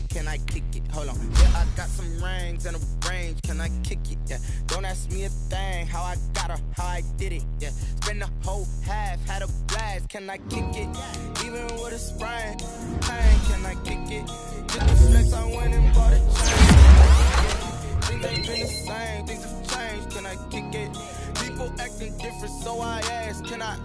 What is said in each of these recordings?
can I kick it? Hold on. Yeah, I got some rings and a range, can I kick it? Yeah, don't ask me a thing, how I got her, how I did it. Yeah, spend the whole half, had a blast, can I kick it? Even with a sprain, pain, can I kick it? Just the flex, I went and bought a chain. Things ain't been the same, things have changed, can I kick it? People acting different, so I ask, can I?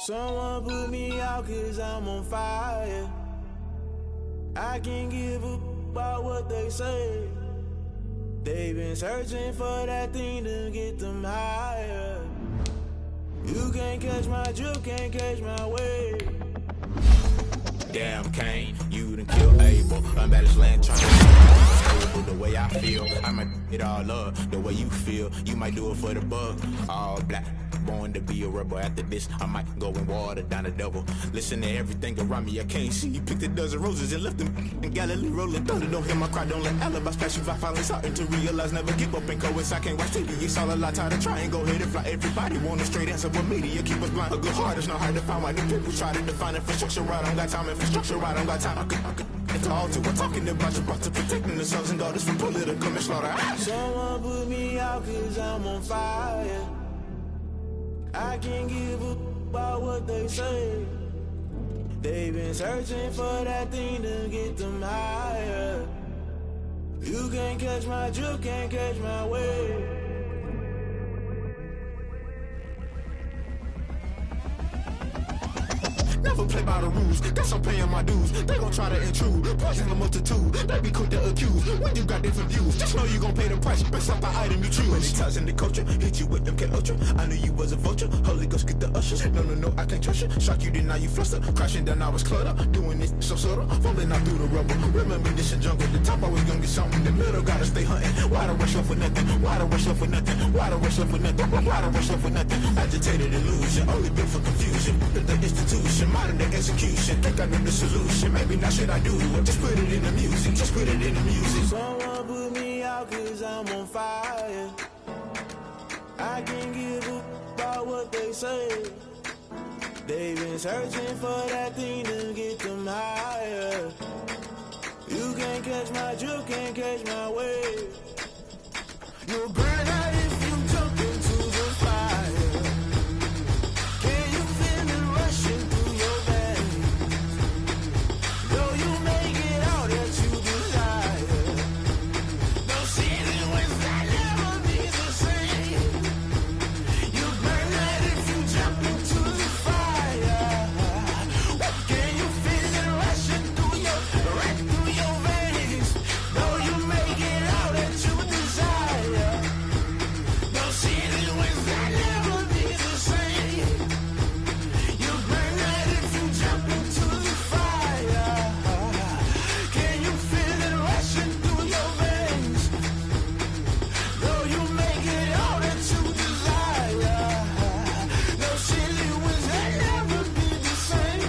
Someone put me out cause I'm on fire. I can't give up about what they say. They've been searching for that thing to get them higher. You can't catch my drift, can't catch my wave. Damn Kane, you done killed Abel. Unbalanced land trying to stable the way I feel. I might it all up the way you feel. You might do it for the bug. All black, born to be a rebel. After this, I might go and water down the devil. Listen to everything around me, I can't see. You picked a dozen roses and left them in Galilee rolling thunder. Don't hear my cry, don't let alibis pass you. I finally starting to realize, never give up and coincide. Can't watch TV, it's all a lot. Tired of trying, go ahead and fly. Everybody want a straight answer, but media keep us blind. A good heart is not hard to find. Why the people try to define infrastructure right? I don't got time, infrastructure right, I don't got time. I could it's all to we're talking about you, brought to protecting the sons and daughters from political and slaughter. Someone put me out cause I'm on fire. I can't give up about what they say. They've been searching for that thing to get them higher. You can't catch my drift, can't catch my wave. Never play by the rules, guess I'm paying my dues. They gon' try to intrude, poison the multitude. They be quick to accuse, when you got different views. Just know you gon' pay the price, based off the item you choose. Many times in the culture, hit you with them K Ultra. I knew you was a vulture, Holy Ghost get the ushers. No, I can't trust you. Shock you, then now you fluster. Crashing down, I was cluttered. Doing this so subtle, falling out through the rubble. Remember this in jungle, the top always gonna get something. The middle gotta stay hunting. Why the rush up for nothing? Why the rush up for nothing? Why the rush up for nothing? Why the rush up for nothing? Agitated illusion, only built for confusion. The institution, modern day execution. Think I know the solution. Maybe not should I do it? Just put it in the music. Just put it in the music. Someone put me out cause I'm on fire. I can't give up about what they say. They've been searching for that thing to get them higher. You can't catch my drift, can't catch my wave. You'll burn out if you jump into the fire. Can you feel it rushing through your veins? Though you make it all that you desire. No season when that never be the same. You burn out if you jump into the fire. Can you feel it rushing through your veins? Though you make it all that you desire. No season when that never be the same. You burn out if you jump into the fire. Can you feel it rushing through your veins? Though you make it all that you desire. No silly winds that never be the same.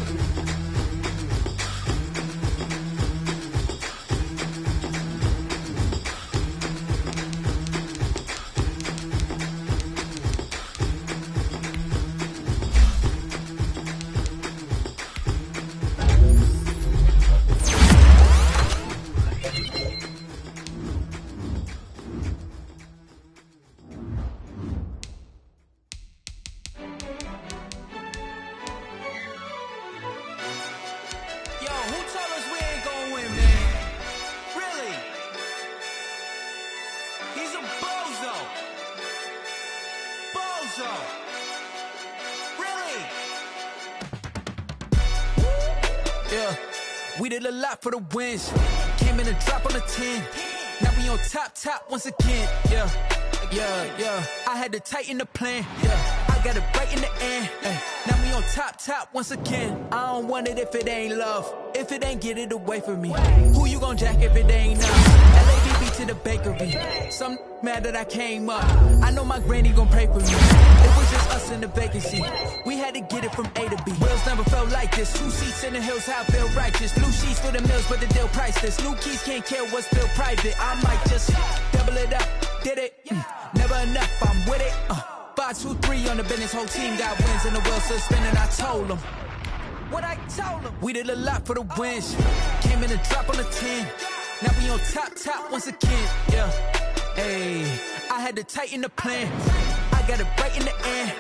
Yo, who told us we ain't gonna win, man? Really? He's a bozo. Bozo. Really? Yeah, we did a lot for the wins. Came in a drop on a 10. Now we on top once again. Yeah. I had to tighten the plan. Yeah, I got it right in the end. Now we on top once again. I don't want it if it ain't love. If it ain't, get it away from me. Who you gon' jack if it ain't us? LABB to the bakery. Some mad that I came up. I know my granny gon' pray for me. It was just us in the vacancy. We had to get it from A to B. Wheels never felt like this. 2 seats in the hills, how I feel righteous. Blue sheets for the mills, but the deal priceless. New keys can't care what's still private. I might just double it up. Did it? Never enough, I'm with it. 5, 2, 3 on the business. Whole team got wins and the wheels still spinning. I told them what I told them. We did a lot for the wins. Came in a drop on the 10. Now we on top once again. Yeah. Hey, I had to tighten the plan. I got it right in the end.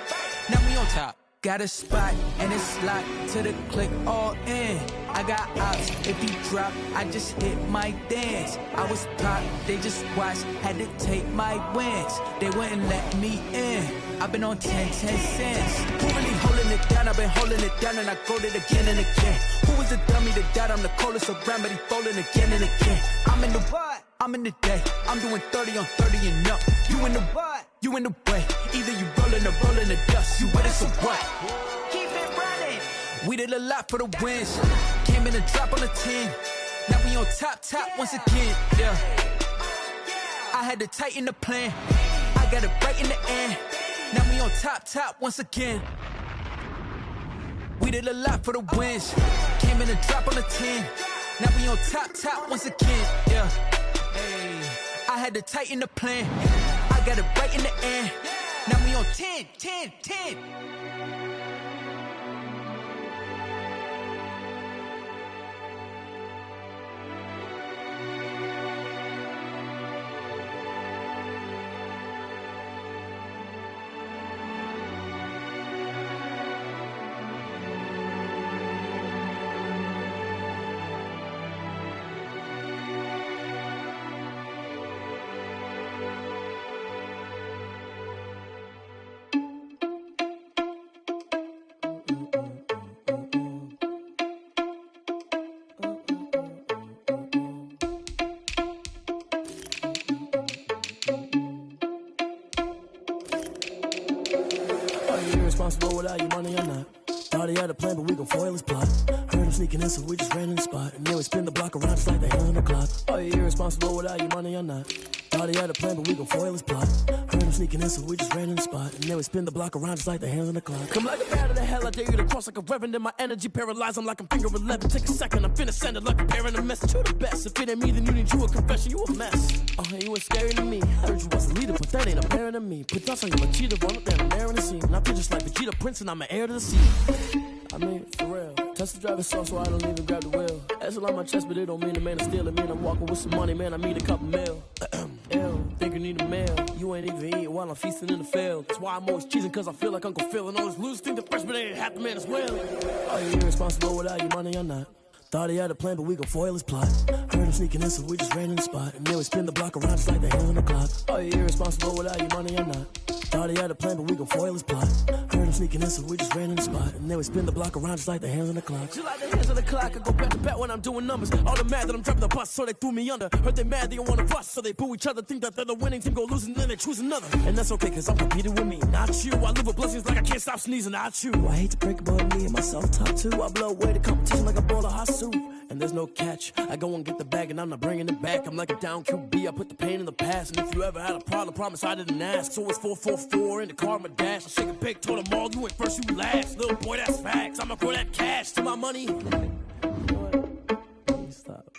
Now we on top. Got a spot and it's locked to the click all in. I got ops, if he drop, I just hit my dance. I was pop, they just watched, had to take my wins. They wouldn't let me in. I've been on 10 cents. Who really holding it down? I've been holding it down and I go it again and again. Who was the dummy that died? I'm the coldest around, but he folding again and again. I'm in the what? I'm in the day. I'm doing 30 on 30 and up. You in the what? You in the way. Either you rolling or rolling the dust. You with us or what? Keep it running. We did a lot for the wins. Came in a drop on the 10. Now we on top once again. Yeah. I had to tighten the plan. I got it right in the end. Now we on top once again. We did a lot for the wins. Came in a drop on the 10. Now we on top once again. Yeah. Hey, I had to tighten the plan. I got it right in the end. Now we on 10. Responsible without your money or not. Thought he had a plan, but we gon' foil his plot. Heard him sneaking in, so we just ran in the spot. And then we spin the block around just like the hands on the clock. Are you irresponsible without your money or not? Thought he had a plan, but we gon' foil his plot. Heard him sneaking in, so we just ran in the spot. And then we spin the block around just like the hands on the clock. Come like a bat of the hell, I dare you to cross like a reverend. In my energy paralyzed, I'm like I'm finger 11. Take a second, I'm finna send it like a parent a message. You the best, if it ain't me, then you need you a confession. You a mess. You ain't scary to me. I heard you was a leader, but that ain't apparent to me. Put dust on you, a cheetah, run up there and air in the scene. And I feel just like Vegeta Prince, and I'm an heir to the sea. I mean, for real. Test the driver's soft, so I don't even grab the wheel. That's on my chest, but it don't mean the man is stealing. Man, I'm walking with some money, man, I need a couple mil. Ew, think you need a meal. You ain't even eating while I'm feasting in the field. That's why I'm always cheesing, cause I feel like Uncle Phil. And all this losers think the freshman ain't half the man as well. Are you irresponsible without your money or not? Thought he had a plan, but we gon' foil his plot. Heard him sneaking in, so we just ran in the spot. And then we spin the block around just like the hands on the clock. Are you irresponsible without your money or not? Thought he had a plan, but we gon' foil his plot. Heard him sneaking in, so we just ran in the spot. And then we spin the block around just like the hands on the clock. Just like the hands on the clock, I go back to back when I'm doing numbers. All the mad that I'm driving the bus, so they threw me under. Heard they mad, they don't wanna bust, so they boo each other. Think that they're the winning team, go losing, then they choose another. And that's okay, cause I'm competing with me, not you. I live with blessings like I can't stop sneezing, not you. I hate to break about me and myself top two. I blow away the competition like a bowl of hot soup. And there's no catch. I go and get the bag and I'm not bringing it back. I'm like a down QB, I put the pain in the past. And if you ever had a problem, promise I didn't ask. So it's 444 in the car, my dash. I shake a big, told them all, you went first, you last. Little boy, that's facts. I'ma throw that cash to my money. You know what? Stop.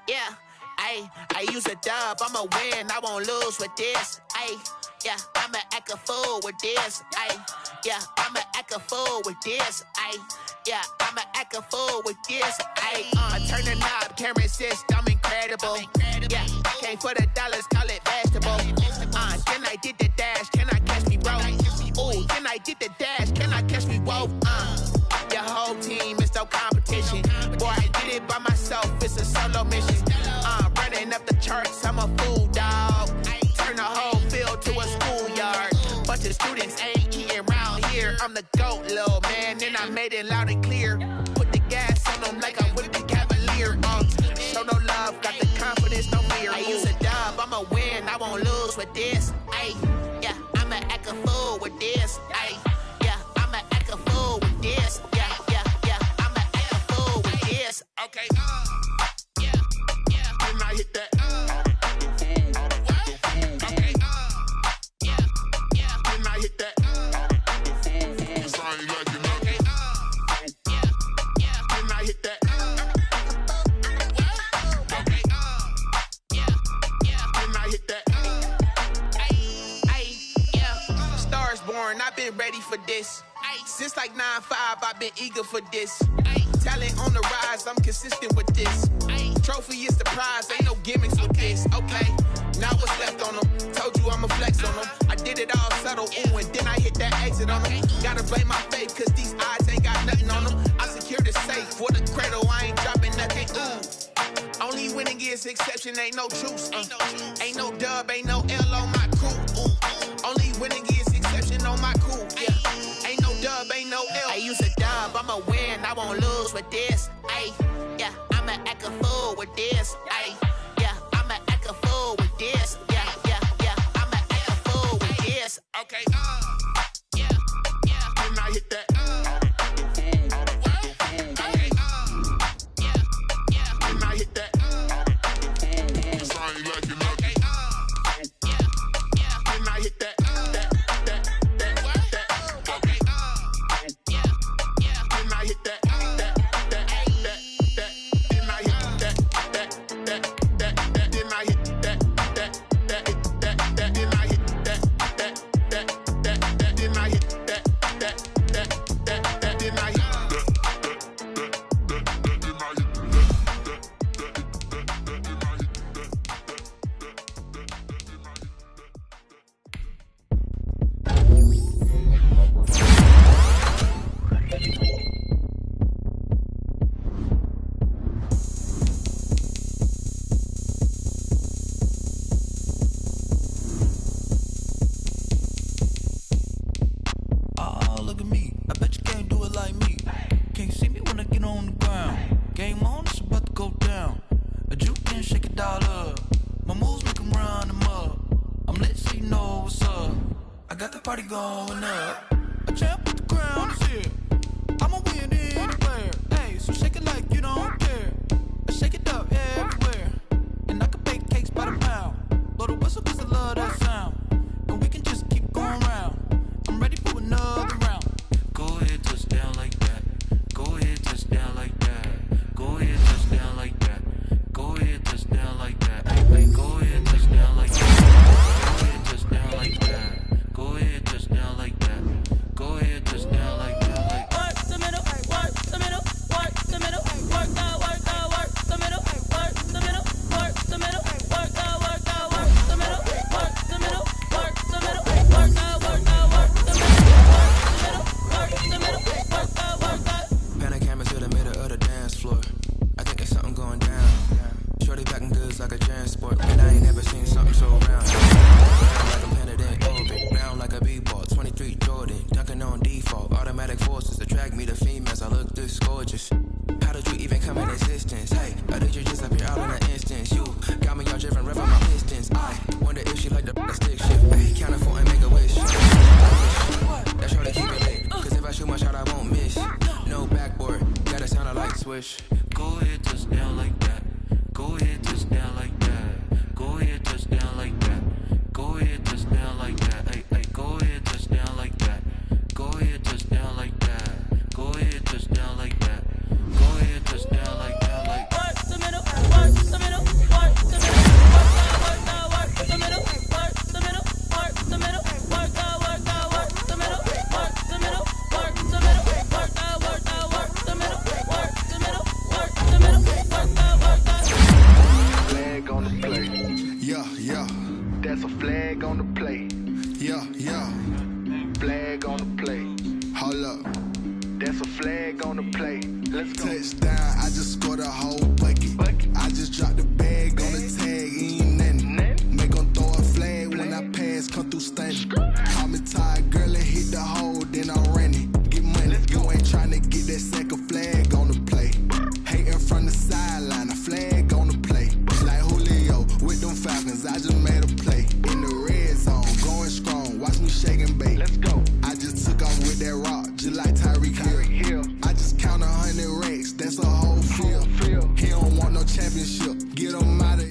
Yeah, I use a dub, I'ma win, I won't lose with this. Yeah, I'ma act a fool with this. Yeah, I'ma act a fool with this. Yeah, I'ma act a fool with this. I turn the knob, camera assist, I'm incredible. Yeah, came for the dollars, call it vegetable. Then I did the dash, can I catch me, bro? Ooh, then I did the dash, can I catch me, whoa? Your whole team is no competition. Boy, I did it by myself, it's a solo mission. Running up the charts, I'm a fool, dog. Turn the whole field to a schoolyard. Bunch of students ain't eating round here. I'm the GOAT, little man, and I made it loud and clear. Put the gas on them like I whipped the Cavalier. Show no love, got the confidence, no fear. I use a dub, I'ma win, I won't lose with this. Yeah, I'ma act a fool with this. Yeah, I'ma Okay, yeah, yeah. Then I hit that. Okay, yeah, yeah. Then I hit that. Cause I ain't like it. Okay, yeah, yeah. Then I hit that. Okay, yeah, yeah. Then I hit that. Ay, yeah. Stars born, I've been ready for this. Since like 9-5, I've been eager for this. Talent on the rise, I'm consistent with this. Trophy is the prize, ain't no gimmicks with this. Okay, now what's left on them? Told you I'ma flex on them. I did it all subtle, ooh, and then I hit that exit on them. Gotta blame my faith, cause these odds ain't got nothing on them. I secure the safe for the cradle, I ain't dropping nothing, ooh. Only winning is exception, ain't no truce. Ain't no dub, ain't no L on my crew. Ooh. Only winning is exception on my crew, yeah. Ain't no dub, ain't no L. I use a dub, I'ma win, I won't lose with this. Ay, yeah, I'ma act a fool with this. Ay, yeah, I'ma act a fool with this. Yeah, yeah, yeah, I'ma act a fool with this. Okay, yeah, yeah, then I hit that. Okay, yeah, yeah, then I hit that. Cause I ain't like it. Okay, yeah, yeah, then I hit that. Going up, a champ with the crown is here. I'ma win anywhere. Hey, so shake it like you don't care. Shake it up everywhere. And I can bake cakes by the pound. Blow the whistle cause I love that sound. And we can just keep going round. I'm ready for another round. Go ahead, touch down like that. Go ahead, touch down like that. Go ahead, touch down like that. Go ahead, touch down like that. Hey, wait, go ahead, touch down like that. Go ahead, touch down like that. Go ahead, touch down like that. Go ahead, touch down like that. Like work the middle, work the middle, work the middle, work the middle, work the middle, work the middle, work the middle, work the middle, work the middle, work the middle, work the Pan a camera to the middle of the dance floor. I think there's something going down. Shorty packing goods like a transport. Man, I ain't never seen something so round. Like a planet in orbit, round like a b-ball. 23 Jordan, dunking on default. Automatic forces attract me to females. I look this gorgeous. How did you even come in existence? Hey, or did you just appear out in an instance? You got me all driven, revving my pistons. I wonder if she like the stick shift. Hey, count a phone and make a wish. That's how to keep it lit. Cause if I shoot my shot, I won't miss. No backboard, gotta sound like swish. Go ahead, touch down like that. Go ahead, touch down like that. Go ahead, touch down like that. Go ahead, touch down like that. Hey, hey, go ahead, touch down like that. Go ahead, touch down like that. Go ahead, touch down like that. Go ahead, touch down like that. Like work the middle, work the middle, work the middle, work the middle, work the middle, work the middle, work the middle, work the middle, work the middle, work the middle, work the middle, work the middle, work Flag on the play. Yeah, yeah, That's a flag on the play. yeah, yeah. Flag on the play. Hold up. That's a flag on the play. Let's go. Touchdown, I just scored a whole bucket. I just dropped the bag on the tag, ain't nothing. Make 'em throw a flag when I pass, come through stunning. Call me tired, girl, and hit the hole, then I'm running. Get money, you ain't tryna get that second flag on the play. Hating from the sideline, a flag on the play. Like Julio with them Falcons, I just made a play. In the red zone, going strong, watch me shake and bake. Let's go. I just took off with that rock, just like Tyreek Hill. I just count 100 racks, that's a whole field. championship. Get them out of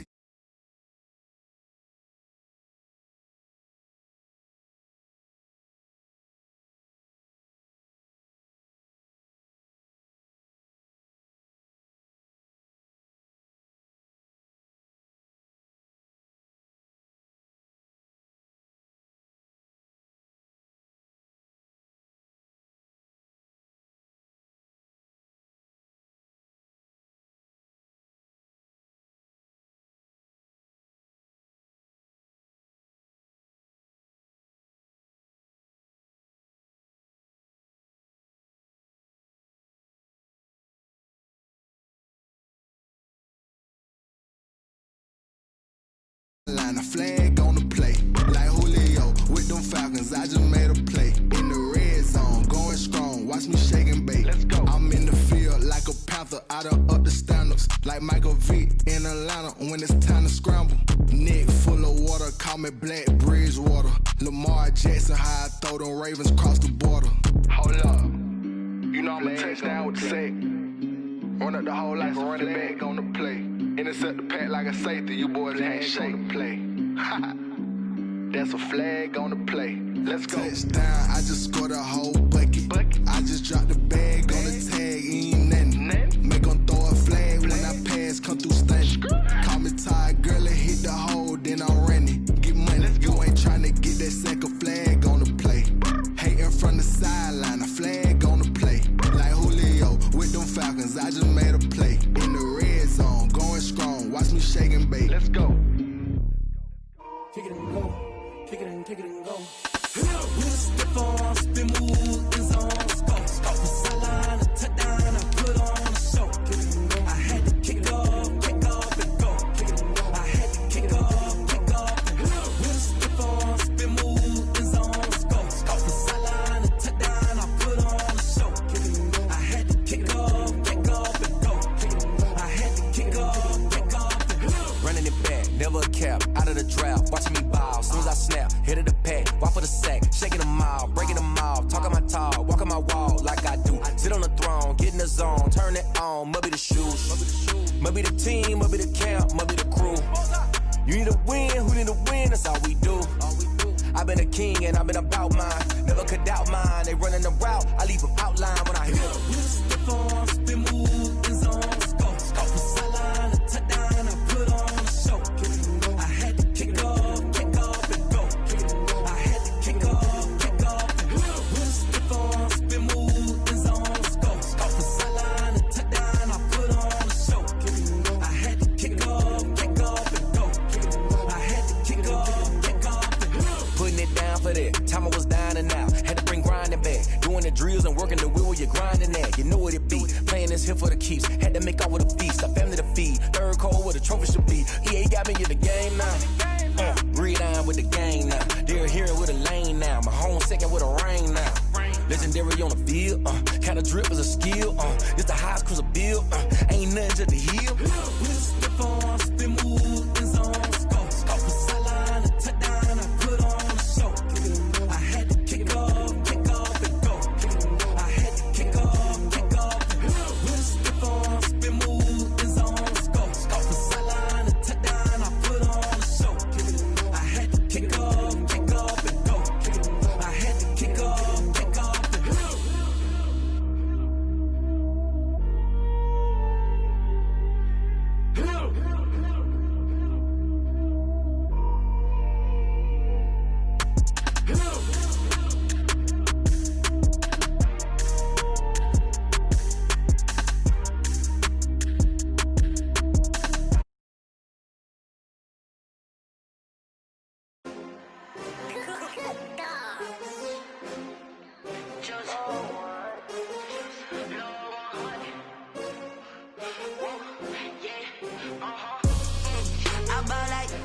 line, a flag on the play. Like Julio with them Falcons, I just made a play. In the red zone, going strong, watch me shake and bake. Let's go. I'm in the field like a panther, I done up the standards. Like Michael Vick in Atlanta when it's time to scramble. Neck full of water, call me Black Bridgewater. Lamar Jackson, how I throw them Ravens cross the border. Hold up, you know I'm a touchdown with the sack. Run up the whole life, running back on the play. Intercept the pack like a safety, you boys ain't shake the play. That's a flag on the play. Let's go. Touchdown, I just scored a whole bucket. I just dropped the bag on the tag, ain't nothing. Make them throw a flag when I pass, come through stunning. Call me Todd Gurley, hit the hole, then I'm running. Get money, you ain't tryna get that second flag on the play. Hating from the sideline, a flag on the play. Like Julio with them Falcons, I just made a play. In the red zone, going strong, watch me shake and bake. Let's go. Kick it and go, kick it and kick it and go. We step on, spin move, in zone, scope. The sideline, a touchdown, I put on a show. Kick it and go. I had to kick off and go. Kick it and go. I had to kick off and go. We step on, spin move, in zone, scope. The sideline, a touchdown, I put on a show. Kick it and go. I had to kick off and go. Kick it and go. I had to kick off and go. Running it back, never a cap, out of the draft, watching me ball. Soon as I snap, hit of the pack, walk for the sack, shaking them all, breaking them off, talking my talk, walking my wall like I do. Sit on the throne, get in the zone, turn it on, must be the shoes, must be the team, must be the camp, must be the crew. You need a win, who need a win, that's all we do. I've been a king and I've been about mine, never could doubt mine. They running the route, I leave them outline when I hit them. We step on, spin move, in zone, scope. The sideline, a touchdown, I put on a show. Kick it and go. I had to kick off and go. Kick it and go. I had to kick off and go. We step on, spin move, in zone, scope. The sideline, a touchdown, I put on a show. Kick it and go. I had to kick off and go. Kick it and go. I had to kick off and go. Putting it down for that, time I was down and out, had to bring grinding back, doing the drills and working the wheel where you're grinding at, you know what it be, playing this here for the keeps, had to make out with a feast, a family to feed, third cold where the trophy should be, EA got me in the game now, read on with the game now, they're hearing with a lane now, my home second with a rain now, legendary on the field, kind of drip is a skill, it's the highest cruiser bill, ain't nothing just to heal. We step on, spin move, in zone, scope. The sideline, a touchdown, I put on a show. Kick it and go. I had to kick off and go. Kick it and go. I had to kick off and go. We step on, spin move, in zone, scope. The sideline, a touchdown, I put on a show. Kick it and go. I had to kick off and go. Kick it and go. I had to kick off and go.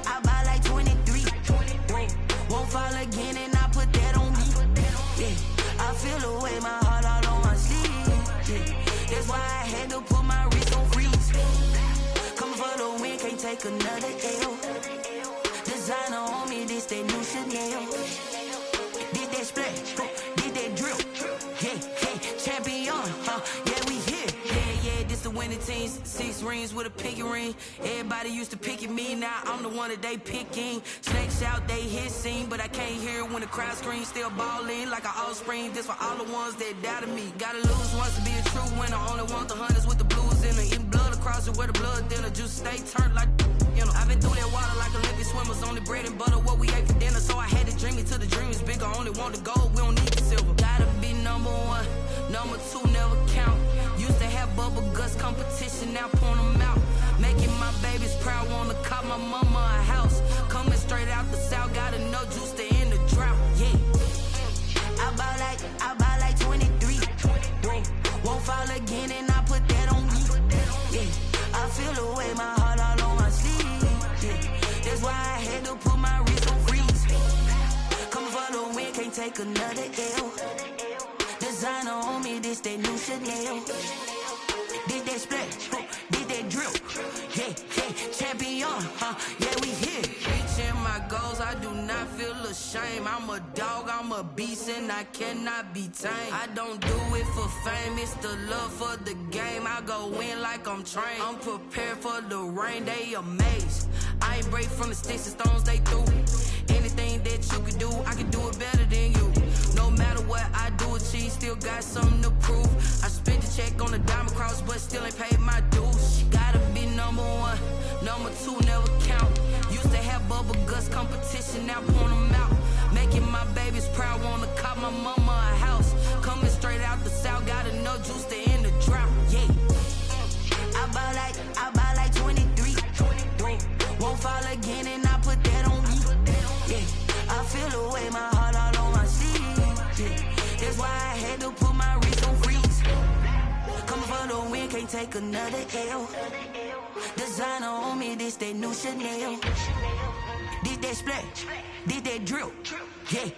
I buy like 23. Won't fall again and I put that on me. Yeah, I feel away my heart all on my sleeve. Yeah, that's why I had to put my wrist on freeze. Come for the win, can't take another L. Designer on me, this that new Chanel. Did that splash, did that drip. Yeah, champion, yeah, we here. Yeah, this the to winning teams, 6 rings with a pinky ring. Everybody used to pick at me, now I'm the one that they picking. Snakes out, they hissing, but I can't hear when the crowd screams. Still ballin' like an offspring, this for all the ones that doubted me. Gotta lose once to be a true winner, only want the hunters with the blues in it. Eating blood across it where the blood dinner, just stay turned like you know. I've been through that water like Olympic swimmers, only bread and butter what we ate for dinner. So I had to dream it till the dream is bigger, only want the gold, we don't need the silver. Gotta be number 1, number 2 never count. Used to have bubble guts competition, now point them out. Making my babies proud, wanna cop my mama a house. Coming straight out the south, gotta know juice to end the drought, yeah. I buy like 23, whoa. Won't fall again and I put that on me, yeah. I feel the way, my heart all on my sleeve, yeah. That's why I had to put my wrist on freeze. Coming for the win, can't take another L. Designer on me, this that new Chanel. Did that splash, did that drill, yeah, champion, yeah, we here. Reaching my goals, I do not feel ashamed. I'm a dog, I'm a beast, and I cannot be tamed. I don't do it for fame, it's the love for the game. I go in like I'm trained. I'm prepared for the rain, they amazed. I ain't break from the sticks and stones they threw. Anything that you can do, I can do it better than you. No matter what I do, achieve, still got something to prove. I spent the check on the diamond cross, but still ain't paid my dues. Gotta be number 1, number 2 never count. Used to have bubble guts competition, now point them out. Making my babies proud, wanna cop my mama a house. Coming straight out the south, gotta know juice to end the drought, yeah. I buy like 23, whoa. Won't fall again and I put that on me, yeah. I feel the way, my heart all on my sleeve, yeah. That's why I had to put my wrist on freeze. Coming for the win, can't take another L. Designer on me, this that new Chanel. Did that splash, did that drill, yeah,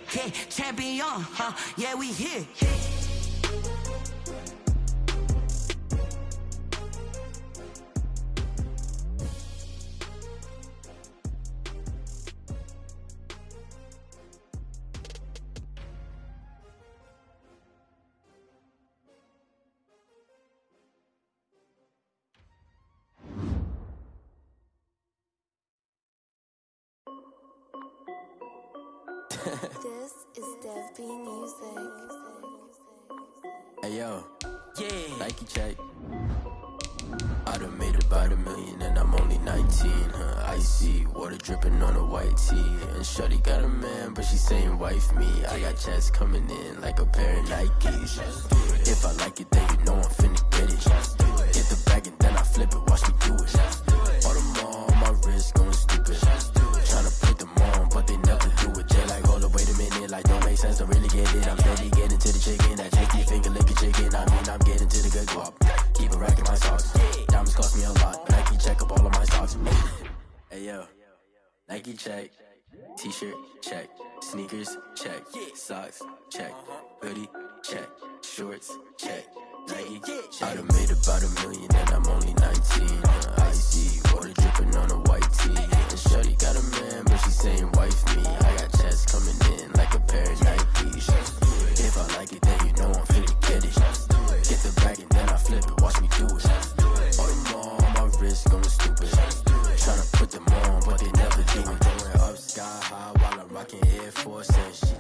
champion, yeah, we here. This is Dev B Music. Hey yo, Yeah. Nike check. I done made about $1 million and I'm only 19. Icy water dripping on a white tee. And shorty got a man, but she saying wife me. I got checks coming in like a pair of Nikes. If I like it, then you know I'm finna get it. Get the bag and then I flip it, watch me do it. All them on my wrist going stupid. Tryna put them on, but they never do it. They like, hold up, wait a minute, like don't make sense, I really get it. I'm steady getting to the chicken, that chicky finger licking chicken. I mean, I'm getting to the good guap. Keep a rack in my socks. Diamonds cost me a lot, Nike check up all of my stocks. Hey yo, Nike check. T-shirt check. Sneakers check. Socks check. Hoodie check. Shorts check. Nike. I done made about $1 million and I'm only 19. Icy water dripping on a white tee. And shorty got a man, but she saying wife me. I got checks coming in like a pair of Nikes. If I like it, then you know I'm finna get it. Get the bag and then I flip it, watch me do it. All them on my wrist going stupid. Tryna put them on, but they never do it. Going up sky high while I'm rocking Air Force and shit.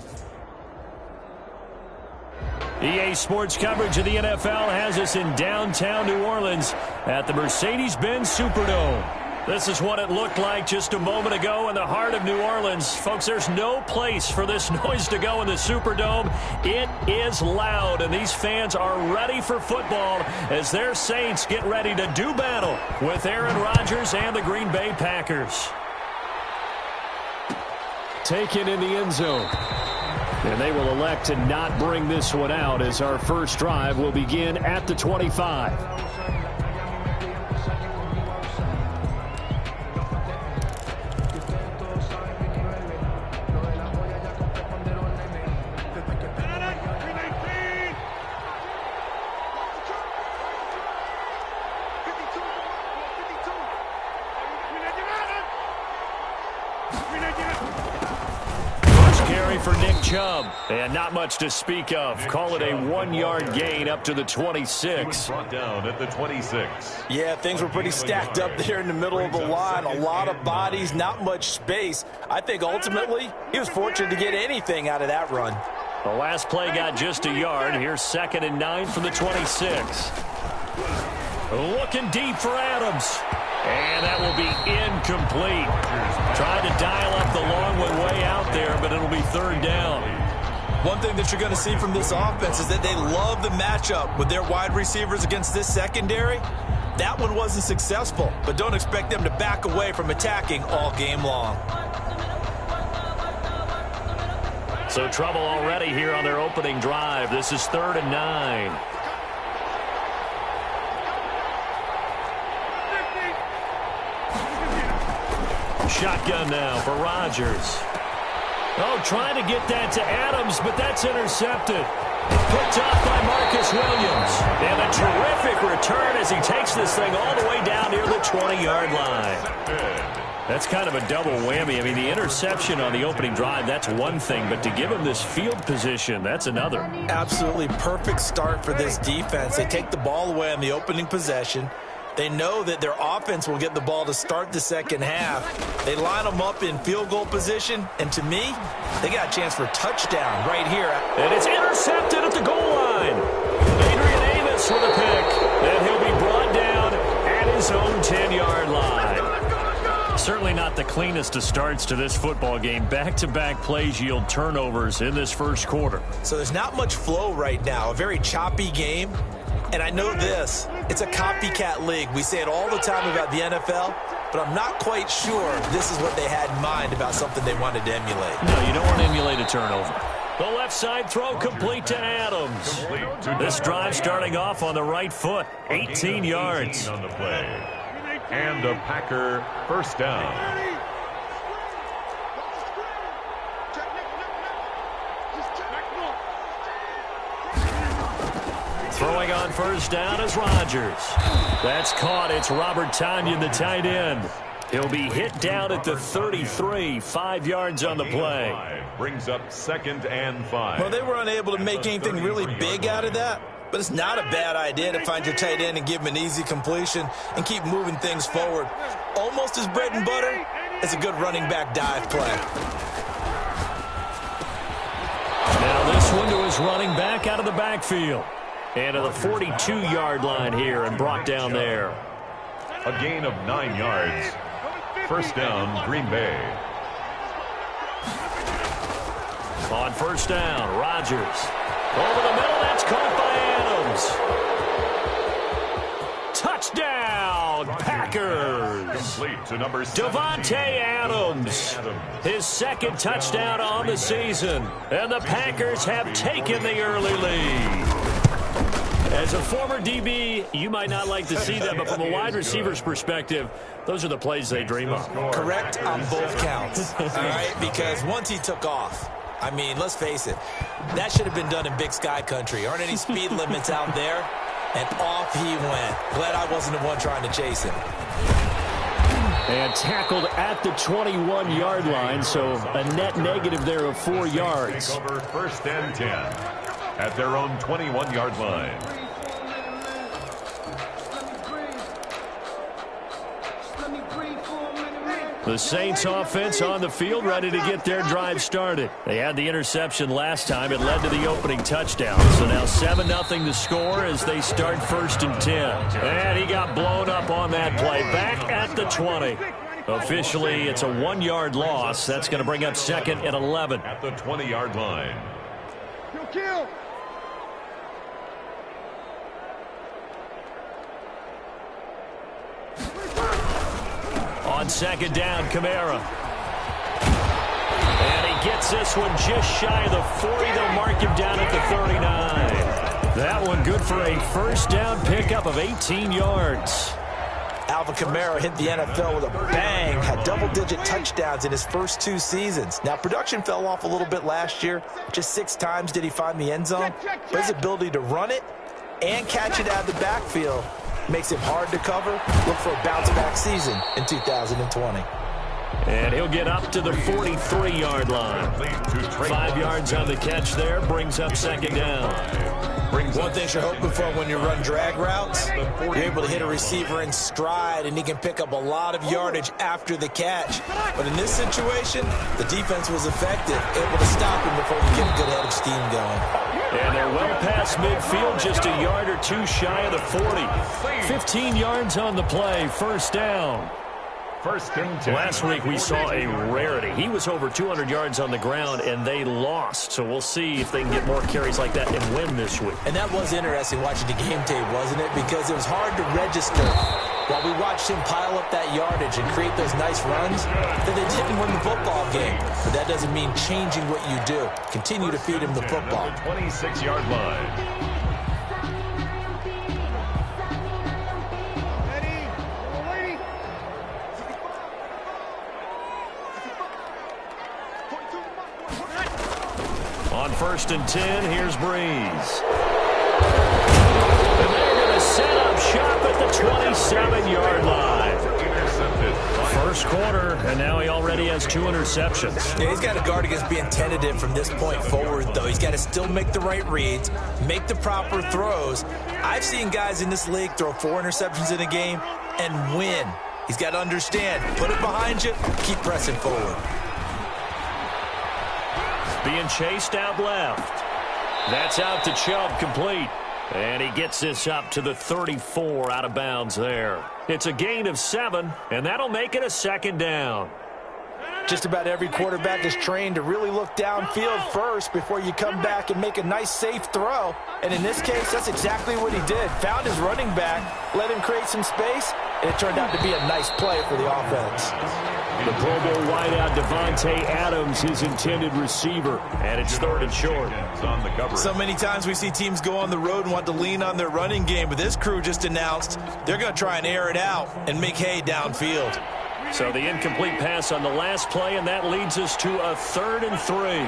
EA Sports coverage of the NFL has us in downtown New Orleans at the Mercedes-Benz Superdome. This is what it looked like just a moment ago in the heart of New Orleans. Folks, there's no place for this noise to go in the Superdome. It is loud, and these fans are ready for football as their Saints get ready to do battle with Aaron Rodgers and the Green Bay Packers. Taken in the end zone. And they will elect to not bring this one out as our first drive will begin at the 25. for Nick Chubb. And not much to speak of. Call it a 1-yard gain up to the 26. Brought down at the 26. Yeah, things were pretty stacked up there in the middle of the line. A lot of bodies, not much space. I think ultimately he was fortunate to get anything out of that run. The last play got just a yard. Here's 2nd and 9 from the 26. Looking deep for Adams. And that will be incomplete. Tried to dial up the long one way out there, but it'll be 3rd down. One thing that you're going to see from this offense is that they love the matchup with their wide receivers against this secondary. That one wasn't successful, but don't expect them to back away from attacking all game long. So trouble already here on their opening drive. This is 3rd and 9. Shotgun now for Rodgers. Oh, trying to get that to Adams, but that's intercepted. Picked off by Marcus Williams. And a terrific return as he takes this thing all the way down near the 20-yard line. That's kind of a double whammy. I mean, the interception on the opening drive, that's one thing, but to give him this field position, that's another. Absolutely perfect start for this defense. They take the ball away on the opening possession. They know that their offense will get the ball to start the second half. They line them up in field goal position, and to me, they got a chance for a touchdown right here. And it's intercepted at the goal line. Adrian Amos with a pick, and he'll be brought down at his own 10-yard line. Certainly not the cleanest of starts to this football game. Back-to-back plays yield turnovers in this first quarter. So there's not much flow right now, a very choppy game. And I know this, it's a copycat league. We say it all the time about the NFL, but I'm not quite sure this is what they had in mind about something they wanted to emulate. No, you don't want to emulate a turnover. The left side throw complete to Adams. This drive starting off on the right foot, 18 yards. On the play. And a Packer first down. Throwing on first down is Rodgers. That's caught. It's Robert Tonyan, the tight end. He'll be hit down at the 33, 5 yards on the play. Brings up 2nd and 5. Well, they were unable to make anything really big out of that, but it's not a bad idea to find your tight end and give him an easy completion and keep moving things forward. Almost as bread and butter as a good running back dive play. Now this one to his running back out of the backfield. And to the 42-yard line here and brought down there. A gain of 9 yards. First down, Green Bay. On first down, Rodgers. Over the middle, that's caught by Adams. Touchdown, Packers. Complete to number Devontae Adams. His 2nd touchdown on the season. And the Packers have taken the early lead. As a former DB, you might not like to see that, but from a wide receiver's perspective, those are the plays they dream of. Correct on both counts, all right? Because once he took off, I mean, let's face it, that should have been done in Big Sky country. Aren't any speed limits out there? And off he went. Glad I wasn't the one trying to chase him. And tackled at the 21-yard line, so a net negative there of 4 yards. Over 1st and 10 at their own 21-yard line. The Saints offense on the field, ready to get their drive started. They had the interception last time. It led to the opening touchdown. So now 7-0 to score as they start 1st and 10. And he got blown up on that play. Back at the 20. Officially, it's a 1-yard loss. That's going to bring up 2nd and 11. At the 20-yard line. Kill. On 2nd down, Kamara. And he gets this one just shy of the 40. They'll mark him down at the 39. That one good for a first down pickup of 18 yards. Alvin Kamara hit the NFL with a bang, had double-digit touchdowns in his first 2 seasons. Now, production fell off a little bit last year. Just 6 times did he find the end zone. But his ability to run it and catch it out of the backfield makes him hard to cover. Look for a bounce-back season in 2020. And he'll get up to the 43-yard line. 5 yards on the catch there, brings up second down. One thing you're hoping for when you run drag routes, you're able to hit a receiver in stride, and he can pick up a lot of yardage after the catch. But in this situation, the defense was effective, able to stop him before you get a good head of steam going. And they're well past midfield, just a yard or two shy of the 40. 15 yards on the play, first down. First and 10. Last week we saw a rarity. He was over 200 yards on the ground, and they lost. So we'll see if they can get more carries like that and win this week. And that was interesting watching the game tape, wasn't it? Because it was hard to register while we watched him pile up that yardage and create those nice runs that they didn't win the football game. But that doesn't mean changing what you do. Continue to feed him the football. 26-yard line. On first and 10, here's Breeze. And they're going to set up shop at the 27-yard line. First quarter, and now he already has 2 interceptions. Yeah, he's got to guard against being tentative from this point forward, though. He's got to still make the right reads, make the proper throws. I've seen guys in this league throw 4 interceptions in a game and win. He's got to understand, put it behind you, keep pressing forward. Being chased out left. That's out to Chubb, complete. And he gets this up to the 34, out of bounds there. It's a gain of 7, and that'll make it a second down. Just about every quarterback is trained to really look downfield first before you come back and make a nice, safe throw. And in this case, that's exactly what he did. Found his running back, let him create some space, and it turned out to be a nice play for the offense. The Pro Bowl wideout Devontae Adams, his intended receiver, and it's 3rd and short. So many times we see teams go on the road and want to lean on their running game, but this crew just announced they're going to try and air it out and make hay downfield. So the incomplete pass on the last play, and that leads us to a 3rd and 3.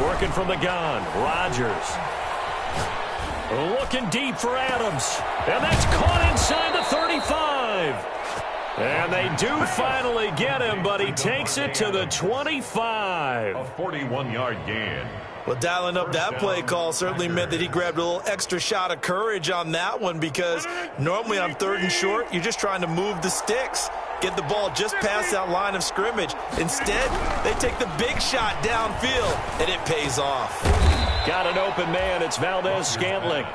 Working from the gun, Rodgers. Looking deep for Adams. And that's caught inside the 35. And they do finally get him, but he takes it to the 25. A 41-yard gain. Well, dialing up that play call certainly meant that he grabbed a little extra shot of courage on that one, because normally on 3rd and short, you're just trying to move the sticks, get the ball just past that line of scrimmage. Instead, they take the big shot downfield, and it pays off. Got an open man. It's Valdez-Scantling.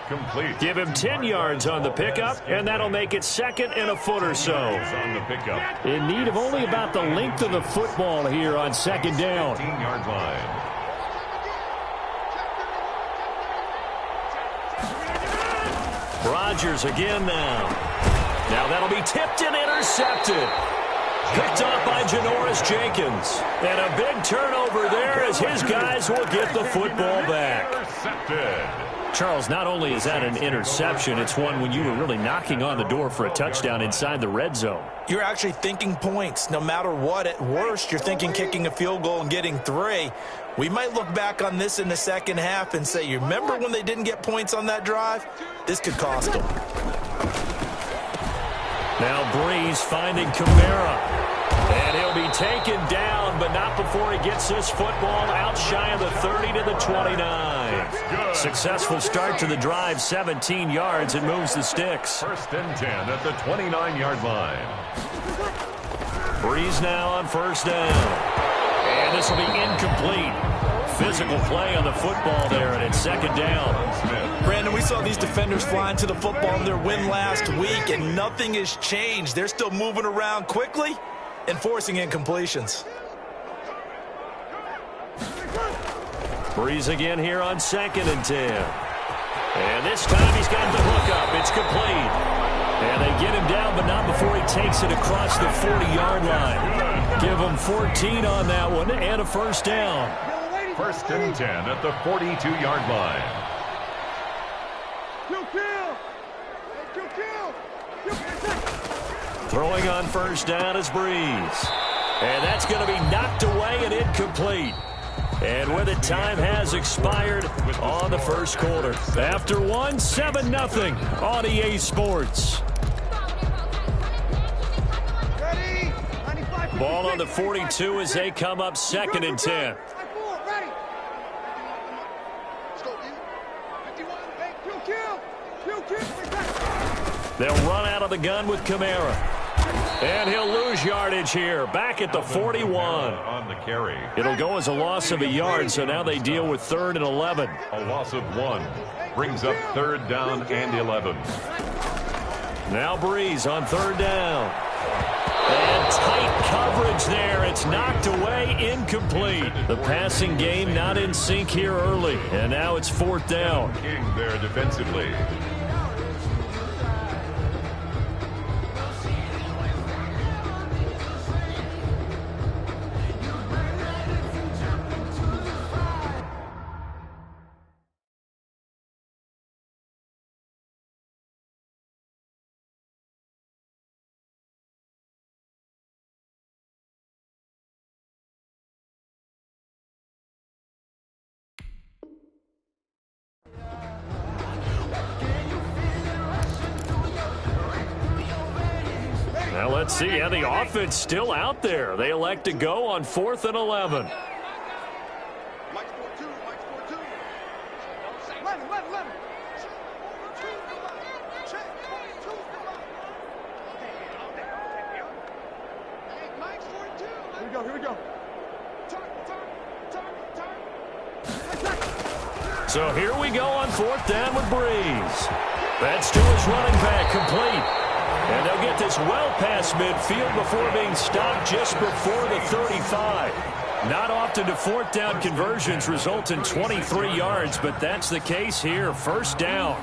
Complete. Give him 10 yards on the pickup, and that'll make it 2nd and a foot or so. On the pickup. In need of only about the length of the football here on 2nd down. 15-yard line. Rodgers again now. Now that'll be tipped and intercepted. Picked off by Janoris Jenkins. And a big turnover there as his guys will get the football back. Charles, not only is that an interception, it's one when you were really knocking on the door for a touchdown inside the red zone. You're actually thinking points. No matter what, at worst, you're thinking kicking a field goal and getting 3. We might look back on this in the second half and say, you remember when they didn't get points on that drive? This could cost them. Now Breeze finding Kamara. And he'll be taken down, but not before he gets this football out shy of the 30 to the 29. Successful start to the drive, 17 yards, and moves the sticks. 1st and 10 at the 29-yard line. Breeze now on 1st down. And this will be incomplete. Physical play on the football there, and it's 2nd down. Brandon, we saw these defenders flying to the football in their win last week, and nothing has changed. They're still moving around quickly and forcing incompletions. Breeze again here on 2nd and 10. And this time he's got the hook up. It's complete. And they get him down, but not before he takes it across the 40-yard line. Give him 14 on that one and a 1st down. 1st and 10 at the 42-yard line. Throwing on 1st down is Breeze. And that's going to be knocked away and incomplete. And with it, time has expired on the first quarter. After one, 7-0 on EA Sports. Ball on the 42 as they come up 2nd and 10. They'll run out of the gun with Kamara. And he'll lose yardage here, back at the 41. On the carry. It'll go as a loss of a yard, so now they deal with 3rd and 11. A loss of 1 brings up 3rd down and 11. Now Breeze on 3rd down. And tight coverage there. It's knocked away, incomplete. The passing game not in sync here early, and now it's 4th down. King there defensively. Now let's see how the offense still out there. They elect to go on 4th and 11. Here we go. So here we go on 4th down with Breeze. That's to his running back, complete. And they'll get this well past midfield before being stopped just before the 35. Not often do 4th down conversions result in 23 yards, but that's the case here. 1st down.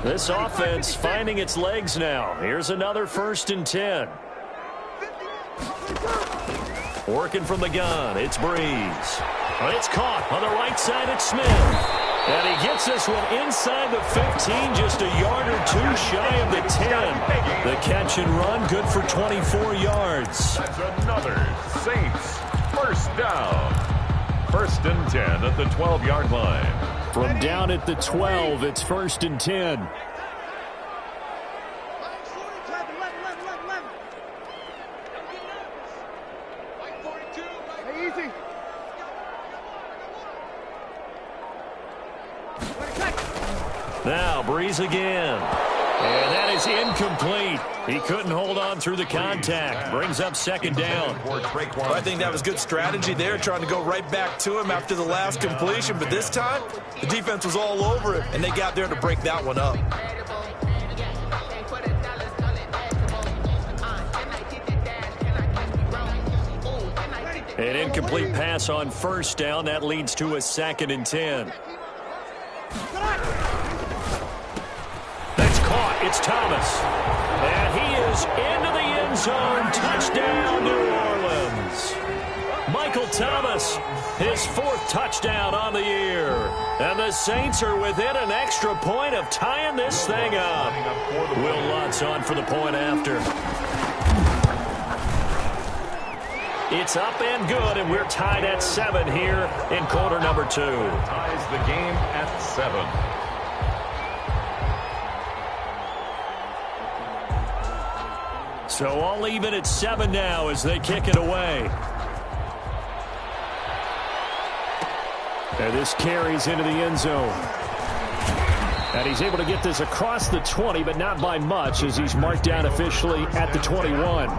This offense finding its legs now. Here's another 1st and 10. Working from the gun, it's Breeze. It's caught on the right side, it's Smith. And he gets this one inside the 15, just a yard or 2 shy of the 10. The catch and run, good for 24 yards. That's another Saints 1st down. 1st and 10 at the 12-yard line. From down at the 12, it's 1st and 10. Now Breeze again. And that is incomplete. He couldn't hold on through the contact. Brings up 2nd down. I think that was good strategy there, trying to go right back to him after the last completion. But this time, the defense was all over it, and they got there to break that one up. An incomplete pass on 1st down. That leads to a 2nd and 10. That's caught. It's Thomas. And he is into the end zone. Touchdown, New Orleans. Michael Thomas, his 4th touchdown on the year. And the Saints are within an extra point of tying this thing up. Will Lutz on for the point after. It's up and good, and we're tied at 7 here in quarter number 2. Ties the game at 7. So all even at 7 now as they kick it away. And this carries into the end zone. And he's able to get this across the 20, but not by much as he's marked down officially at the 21.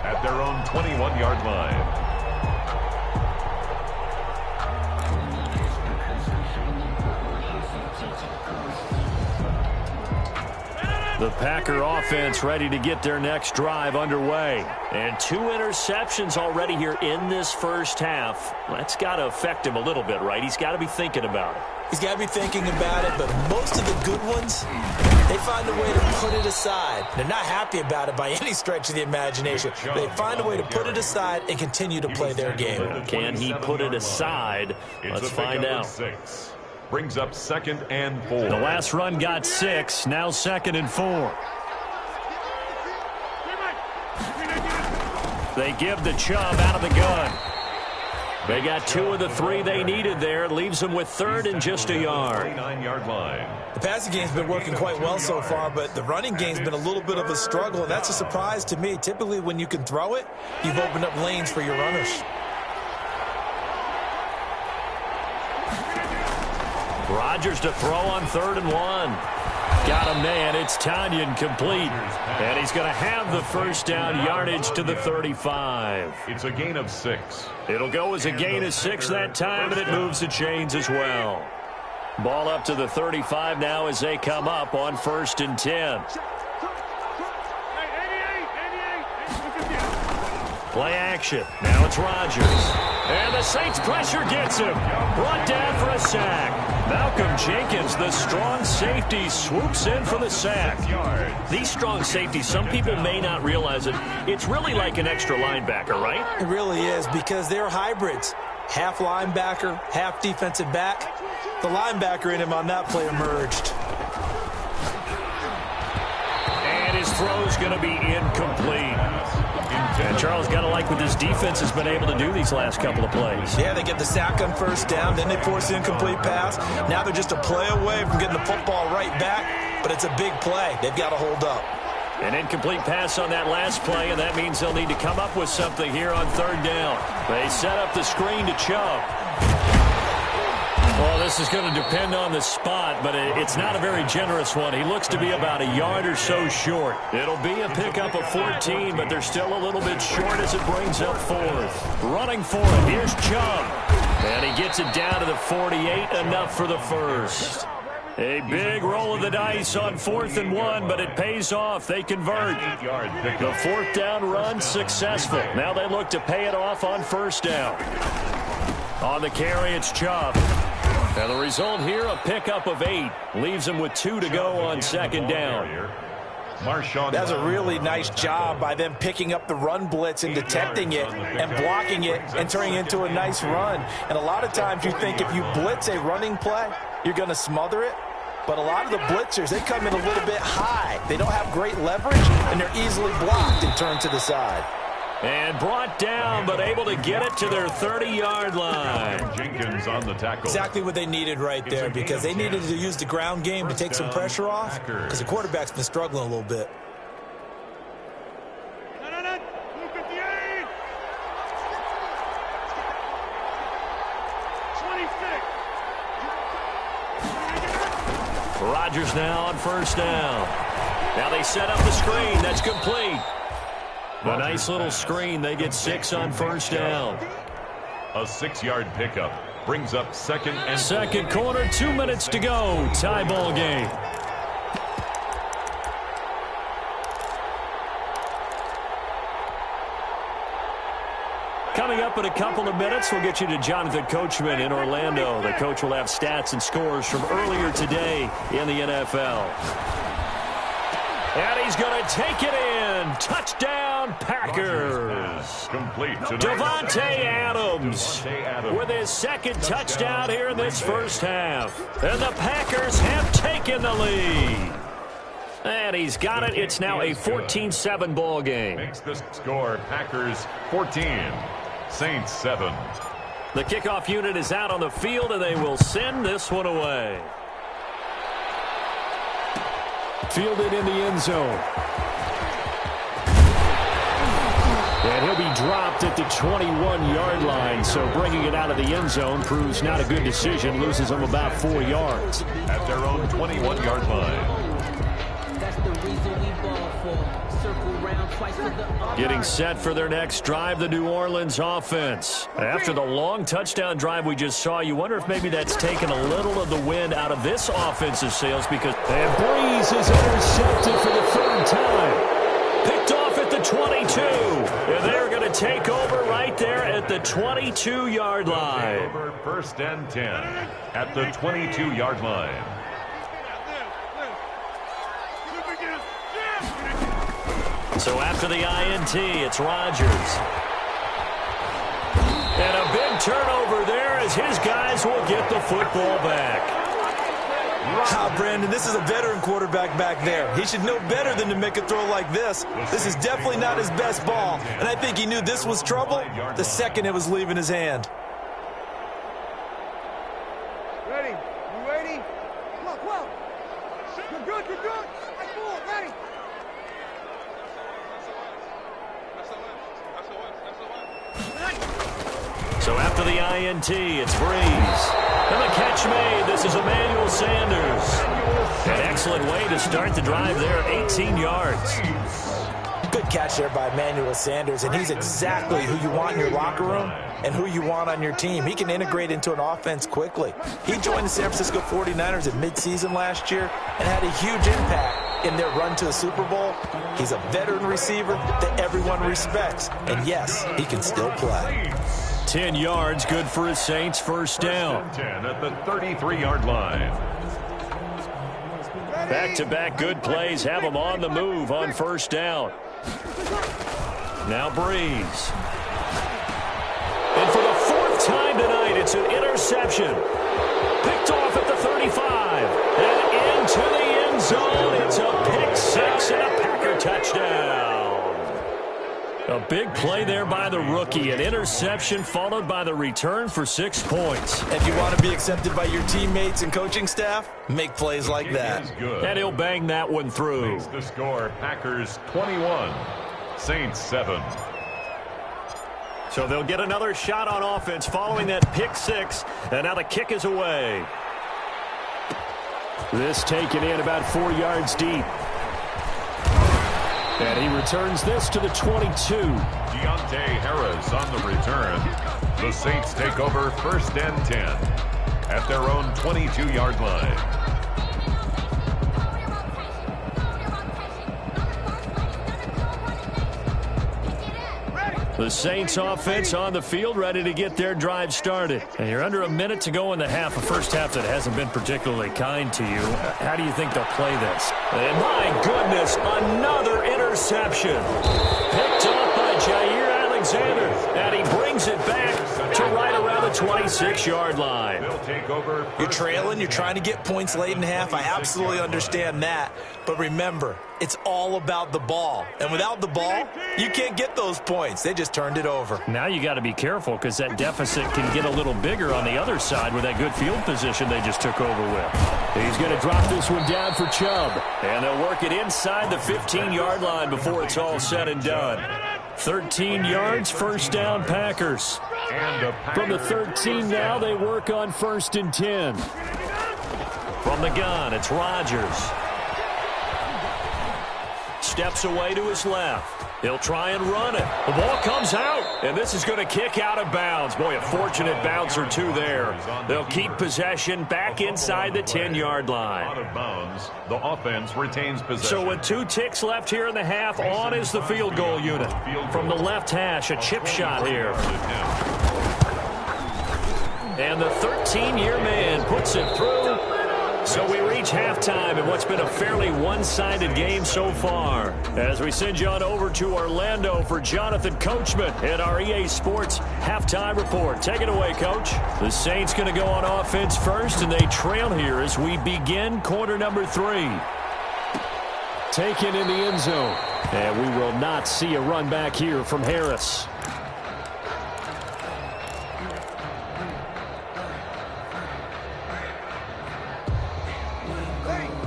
At their own 21-yard line. The Packer offense ready to get their next drive underway. And 2 interceptions already here in this first half. That's got to affect him a little bit, right? He's got to be thinking about it. He's got to be thinking about it, but most of the good ones, they find a way to put it aside. They're not happy about it by any stretch of the imagination. They find a way to put it aside and continue to play their game. Can he put it aside? Let's find out. Brings up 2nd and 4. The last run got 6. Now 2nd and 4. They give the Chubb out of the gun. They got 2 of the 3 they needed there. Leaves them with 3rd and just a yard. 49-yard line. The passing game's been working quite well so far, but the running game's been a little bit of a struggle, and that's a surprise to me. Typically, when you can throw it, you've opened up lanes for your runners. Rodgers to throw on 3rd and 1. Got a man. It's Tanyan complete. And he's going to have the first down yardage to the 35. It's a gain of 6. It'll go as a gain of 6 that time, and it moves the chains as well. Ball up to the 35 now as they come up on 1st and 10. Play action. Now it's Rodgers. And the Saints pressure gets him. Brought down for a sack. Malcolm Jenkins, the strong safety, swoops in for the sack. These strong safeties, some people may not realize it. It's really like an extra linebacker, right? It really is, because they're hybrids. Half linebacker, half defensive back. The linebacker in him on that play emerged. And his throw's going to be incomplete. And Charles, got to like what this defense has been able to do these last couple of plays. Yeah, they get the sack on 1st down, then they force the incomplete pass. Now they're just a play away from getting the football right back, but it's a big play. They've got to hold up. An incomplete pass on that last play, and that means they'll need to come up with something here on 3rd down. They set up the screen to Chubb. Well, this is going to depend on the spot, but it's not a very generous one. He looks to be about a yard or so short. It'll be a pickup of 14, but they're still a little bit short as it brings up 4th. Running for it, here's Chubb. And he gets it down to the 48, enough for the first. A big roll of the dice on 4th and 1, but it pays off. They convert. The 4th down run successful. Now they look to pay it off on 1st down. On the carry, it's Chubb. Now the result here, a pickup of 8. Leaves him with 2 to go on 2nd down. That's a really nice job by them picking up the run blitz and detecting it and blocking it and turning it into a nice run. And a lot of times you think if you blitz a running play, you're going to smother it. But a lot of the blitzers, they come in a little bit high. They don't have great leverage, and they're easily blocked and turned to the side. And brought down, but able to get it to their 30-yard line. Jenkins on the tackle. Exactly what they needed right there, because they needed to use the ground game to take some pressure off, because the quarterback's been struggling a little bit. Rodgers now on 1st down. Now they set up the screen. That's complete. A nice little screen. They get 6 on 1st down. A 6-yard pickup brings up 2nd and 2nd quarter, 2 minutes to go. Tie ball game. Coming up in a couple of minutes, we'll get you to Jonathan Coachman in Orlando. The coach will have stats and scores from earlier today in the NFL. And he's going to take it in. Touchdown, Packers. Complete to Davante Adams with his 2nd touchdown here in this first half. And the Packers have taken the lead. And he's got it. It's now a 14-7 ball game. Makes the score Packers 14, Saints 7. The kickoff unit is out on the field, and they will send this one away. Fielded in the end zone. And he'll be dropped at the 21-yard line, so bringing it out of the end zone proves not a good decision. Loses them about 4 yards. At their own 21-yard line. Getting set for their next drive, the New Orleans offense. After the long touchdown drive we just saw, you wonder if maybe that's taken a little of the wind out of this offensive sails, because Breeze is intercepted for the 3rd time. Picked off at the 22. And they're going to take over right there at the 22-yard line. Over 1st and 10 at the 22-yard line. So after the INT, it's Rodgers. And a big turnover there as his guys will get the football back. Brandon, this is a veteran quarterback back there. He should know better than to make a throw like this. This is definitely not his best ball, and I think he knew this was trouble the second it was leaving his hand. Ready? You ready? Come on. You're good. Right forward, ready. So after the INT, it's Breeze. And the catch made. This is Emmanuel Sanders. An excellent way to start the drive there, 18 yards. Good catch there by Emmanuel Sanders, and he's exactly who you want in your locker room and who you want on your team. He can integrate into an offense quickly. He joined the San Francisco 49ers at midseason last year and had a huge impact in their run to the Super Bowl. He's a veteran receiver that everyone respects, and yes, he can still play. 10 yards, good for his Saints, first down. 10 at the 33-yard line. Back-to-back good plays have him on the move on first down. Now Breeze. And for the fourth time tonight, it's an interception. Picked off at the 35. And into the end zone. It's a pick six and a Packer touchdown. A big play there by the rookie. An interception followed by the return for 6 points. If you want to be accepted by your teammates and coaching staff, make plays like that. And he'll bang that one through. Makes the score, Packers 21, Saints 7. So they'll get another shot on offense following that pick six. And now the kick is away. This taken in about 4 yards deep. And he returns this to the 22. Deontay Harris on the return. The Saints take over first and 10 at their own 22-yard line. The Saints offense on the field, ready to get their drive started. And you're under a minute to go in the half, a first half that hasn't been particularly kind to you. How do you think they'll play this? And my goodness, another interception. Picked off by Jair Alexander. And he brings it back to right around the 26-yard line. You're trailing, you're trying to get points late in half. I absolutely understand that. But remember, it's all about the ball. And without the ball, you can't get those points. They just turned it over. Now you got to be careful because that deficit can get a little bigger on the other side with that good field position they just took over with. He's going to drop this one down for Chubb. And they'll work it inside the 15-yard line before it's all said and done. 13 yards, first down Packers. From the 13 now, they work on first and 10. From the gun, it's Rodgers. Steps away to his left. He'll try and run it. The ball comes out, and this is going to kick out of bounds. Boy, a fortunate bounce or two there. They'll keep possession back inside the 10-yard line. Out of bounds, the offense retains possession. So with 2 ticks left here in the half, on is the field goal unit. From the left hash, a chip shot here. And the 13-year man puts it through. So we reach halftime in what's been a fairly one-sided game so far. As we send you on over to Orlando for Jonathan Coachman at our EA Sports Halftime Report. Take it away, Coach. The Saints going to go on offense first, and they trail here as we begin quarter number 3. Taken in the end zone. And we will not see a run back here from Harris.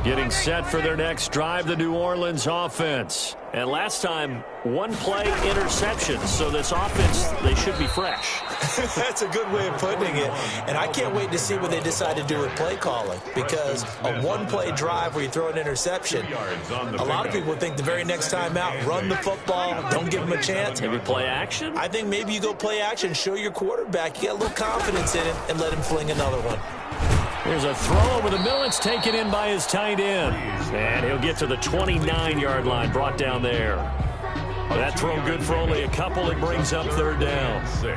Getting set for their next drive, the New Orleans offense. And last time, 1-play interception. So this offense, they should be fresh. That's a good way of putting it. And I can't wait to see what they decide to do with play calling. Because a 1-play drive where you throw an interception, a lot of people think the very next time out, run the football, don't give them a chance. Maybe play action? I think maybe you go play action, show your quarterback, you get a little confidence in him, and let him fling another one. There's a throw over the middle. It's taken in by his tight end. And he'll get to the 29-yard line, brought down there. That throw good for only a couple. It brings up third down. 6.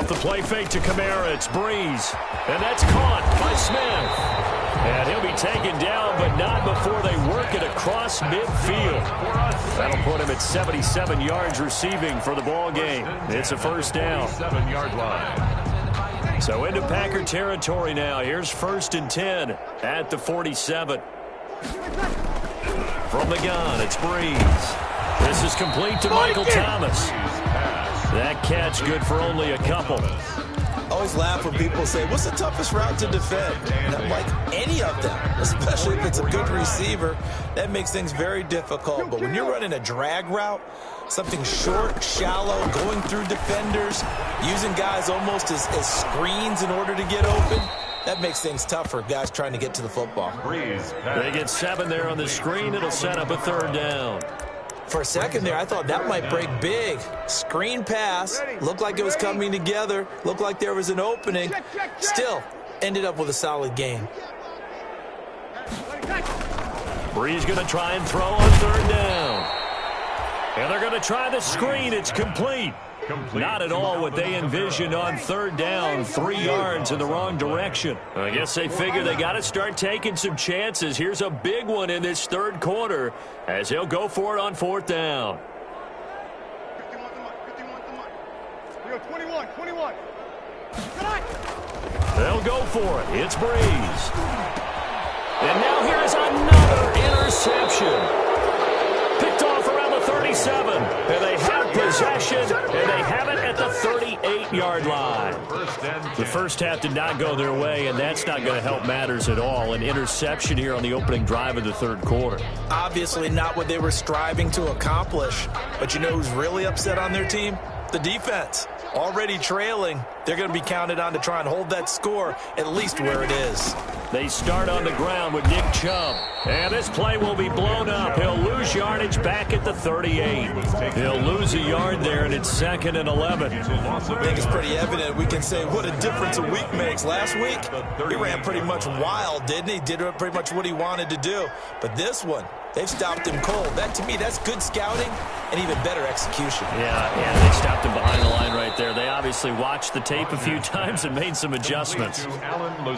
Off the play fake to Kamara, it's Breeze. And that's caught by Smith. And he'll be taken down, but not before they work it across midfield. That'll put him at 77 yards receiving for the ball game. It's a first down. 7-yard line. So into Packer territory now. Here's 1st and 10 at the 47. From the gun, it's Breeze. This is complete to Michael Thomas. That catch good for only a couple. I always laugh when people say, what's the toughest route to defend? And I'm like, any of them, especially if it's a good receiver. That makes things very difficult. But when you're running a drag route, something short, shallow, going through defenders, using guys almost as screens in order to get open, that makes things tough for guys trying to get to the football. They get 7 there on the screen. It'll set up a 3rd down. For a second there, I thought that might break big. Screen pass, looked like it was coming together, looked like there was an opening. Still, ended up with a solid gain. Breeze going to try and throw on 3rd down. And they're going to try the screen. It's complete. Not at all what they envisioned on 3rd down. 3 yards in the wrong direction. I guess they figure they got to start taking some chances. Here's a big one in this 3rd quarter as he'll go for it on 4th down. 21. They'll go for it. It's Breeze. And now here is another interception. Picked off around the 37. And they have possession, and they have it at the 38-yard line. The first half did not go their way, and that's not going to help matters at all. An interception here on the opening drive of the 3rd quarter. Obviously not what they were striving to accomplish. But you know who's really upset on their team? The defense. Already trailing. They're going to be counted on to try and hold that score at least where it is. They start on the ground with Nick Chubb. And this play will be blown up. He'll lose yardage back at the 38. He'll lose a yard there, and it's 2nd and 11. I think it's pretty evident. We can say what a difference a week makes. Last week, he ran pretty much wild, didn't he? Did pretty much what he wanted to do. But this one, they've stopped him cold. That, to me, that's good scouting and even better execution. Yeah, they stopped him behind the line right there. They obviously watched the tape a few times and made some adjustments.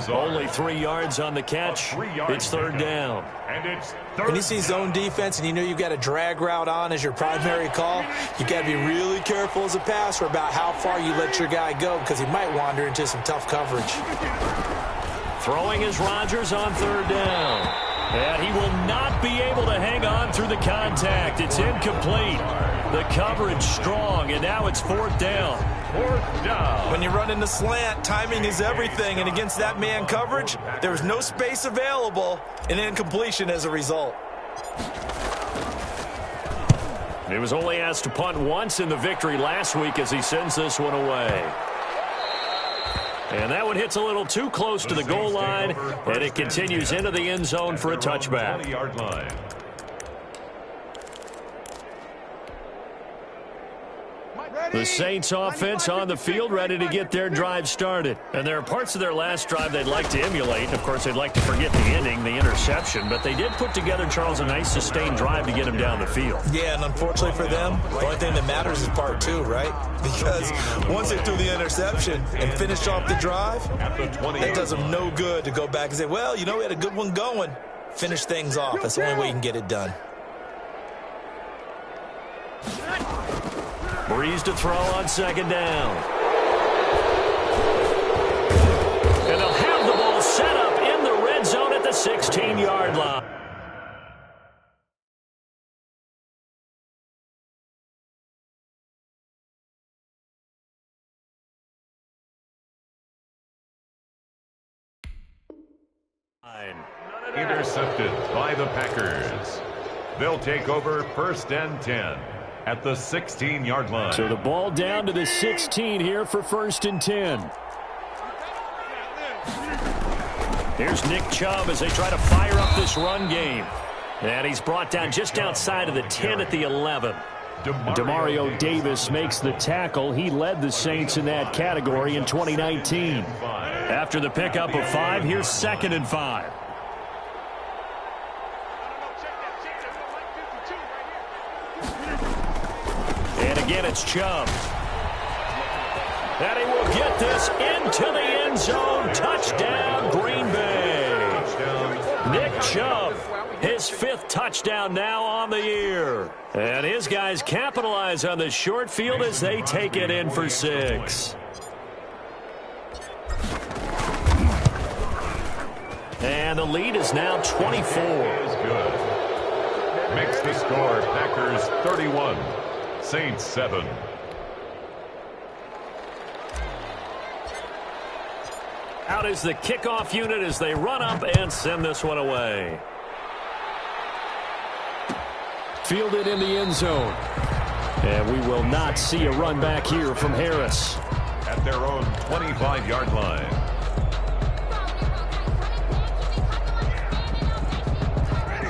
Only 3 yards on the catch. It's 3rd down. When you see zone defense and you know you've got a drag route on as your primary call, you got to be really careful as a passer about how far you let your guy go because he might wander into some tough coverage. Throwing is Rodgers on 3rd down. And he will not be able to hang on through the contact. It's incomplete. The coverage strong, and now it's 4th down. 4th down. When you run in the slant, timing is everything, and against that man coverage, there was no space available, and incompletion as a result. He was only asked to punt once in the victory last week as he sends this one away. And that one hits a little too close to the goal line, and it continues into the end zone for a touchback. 20-yard line. The Saints offense on the field, ready to get their drive started. And there are parts of their last drive they'd like to emulate. Of course, they'd like to forget the ending, the interception. But they did put together, Charles, a nice sustained drive to get him down the field. Yeah, and unfortunately for them, the only thing that matters is part 2, right? Because once they threw the interception and finished off the drive, that does them no good to go back and say, well, you know, we had a good one going. Finish things off. That's the only way you can get it done. Breeze to throw on 2nd down. And they'll have the ball set up in the red zone at the 16-yard line. Intercepted by the Packers. They'll take over 1st and 10 at the 16-yard line. So the ball down to the 16 here for 1st and 10. Here's Nick Chubb as they try to fire up this run game. And he's brought down just outside of the 10 at the 11. Demario Davis makes the tackle. He led the Saints in that category in 2019. After the pickup of 5, here's 2nd and 5. And again, it's Chubb. And he will get this into the end zone. Touchdown, Green Bay. Nick Chubb, his 5th touchdown now on the year. And his guys capitalize on the short field as they take it in for 6. And the lead is now 24. Is good. Makes the score Packers 31, Saints 7. Out is the kickoff unit as they run up and send this one away. Fielded in the end zone. And we will not see a run back here from Harris. At their own 25-yard line.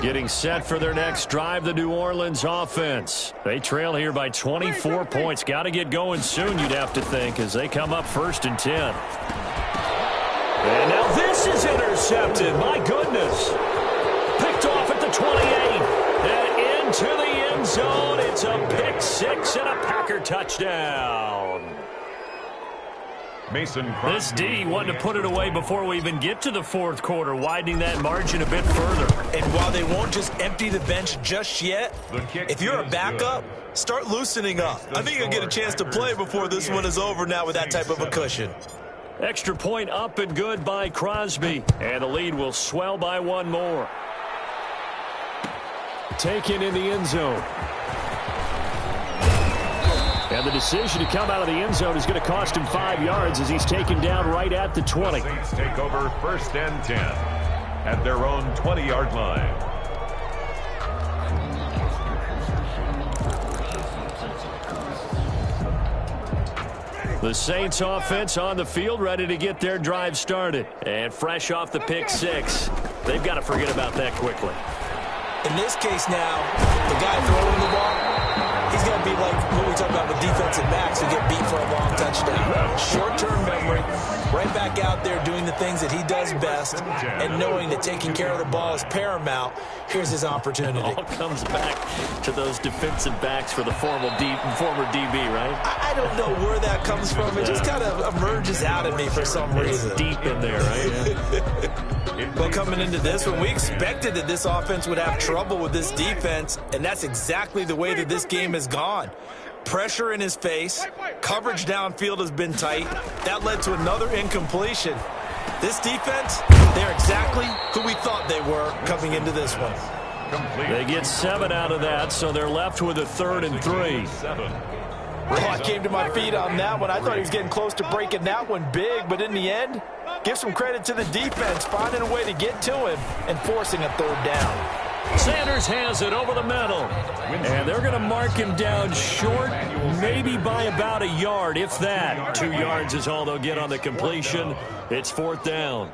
Getting set for their next drive, the New Orleans offense. They trail here by 24 points. Got to get going soon, you'd have to think, as they come up 1st and 10. And now this is intercepted. My goodness. Picked off at the 28. And into the end zone. It's a pick 6 and a Packer touchdown. Mason This D wanted to put it away before we even get to the 4th quarter, widening that margin a bit further. And while they won't just empty the bench just yet, if you're a backup, start loosening up. I think you'll get a chance to play before this one is over now with that type of a cushion. Extra point up and good by Crosby. And the lead will swell by 1 more. Taken in the end zone. And the decision to come out of the end zone is going to cost him 5 yards as he's taken down right at the 20. The Saints take over 1st and 10 at their own 20-yard line. The Saints offense on the field, ready to get their drive started. And fresh off the pick 6. They've got to forget about that quickly. In this case now, the guy throwing the ball, he's going to be like what we talk about with defensive backs who get beat for a long touchdown. Short-term memory, right back out there doing the things that he does best, and knowing that taking care of the ball is paramount. Here's his opportunity. It all comes back to those defensive backs for the former DB, right? I don't know where that comes from. It just kind of emerges out of me for some reason. It's deep in there, right? Well, coming into this one, we expected that this offense would have trouble with this defense, and that's exactly the way that this game has gone. Pressure in his face, coverage downfield has been tight. That led to another incompletion. This defense, they're exactly who we thought they were coming into this one. They get 7 out of that, so they're left with a 3rd and 3. Well, I came to my feet on that one. I thought he was getting close to breaking that one big, but in the end, give some credit to the defense, finding a way to get to him and forcing a 3rd down. Sanders has it over the middle. And they're going to mark him down short, maybe by about a yard, if that. 2 yards is all they'll get on the completion. It's 4th down.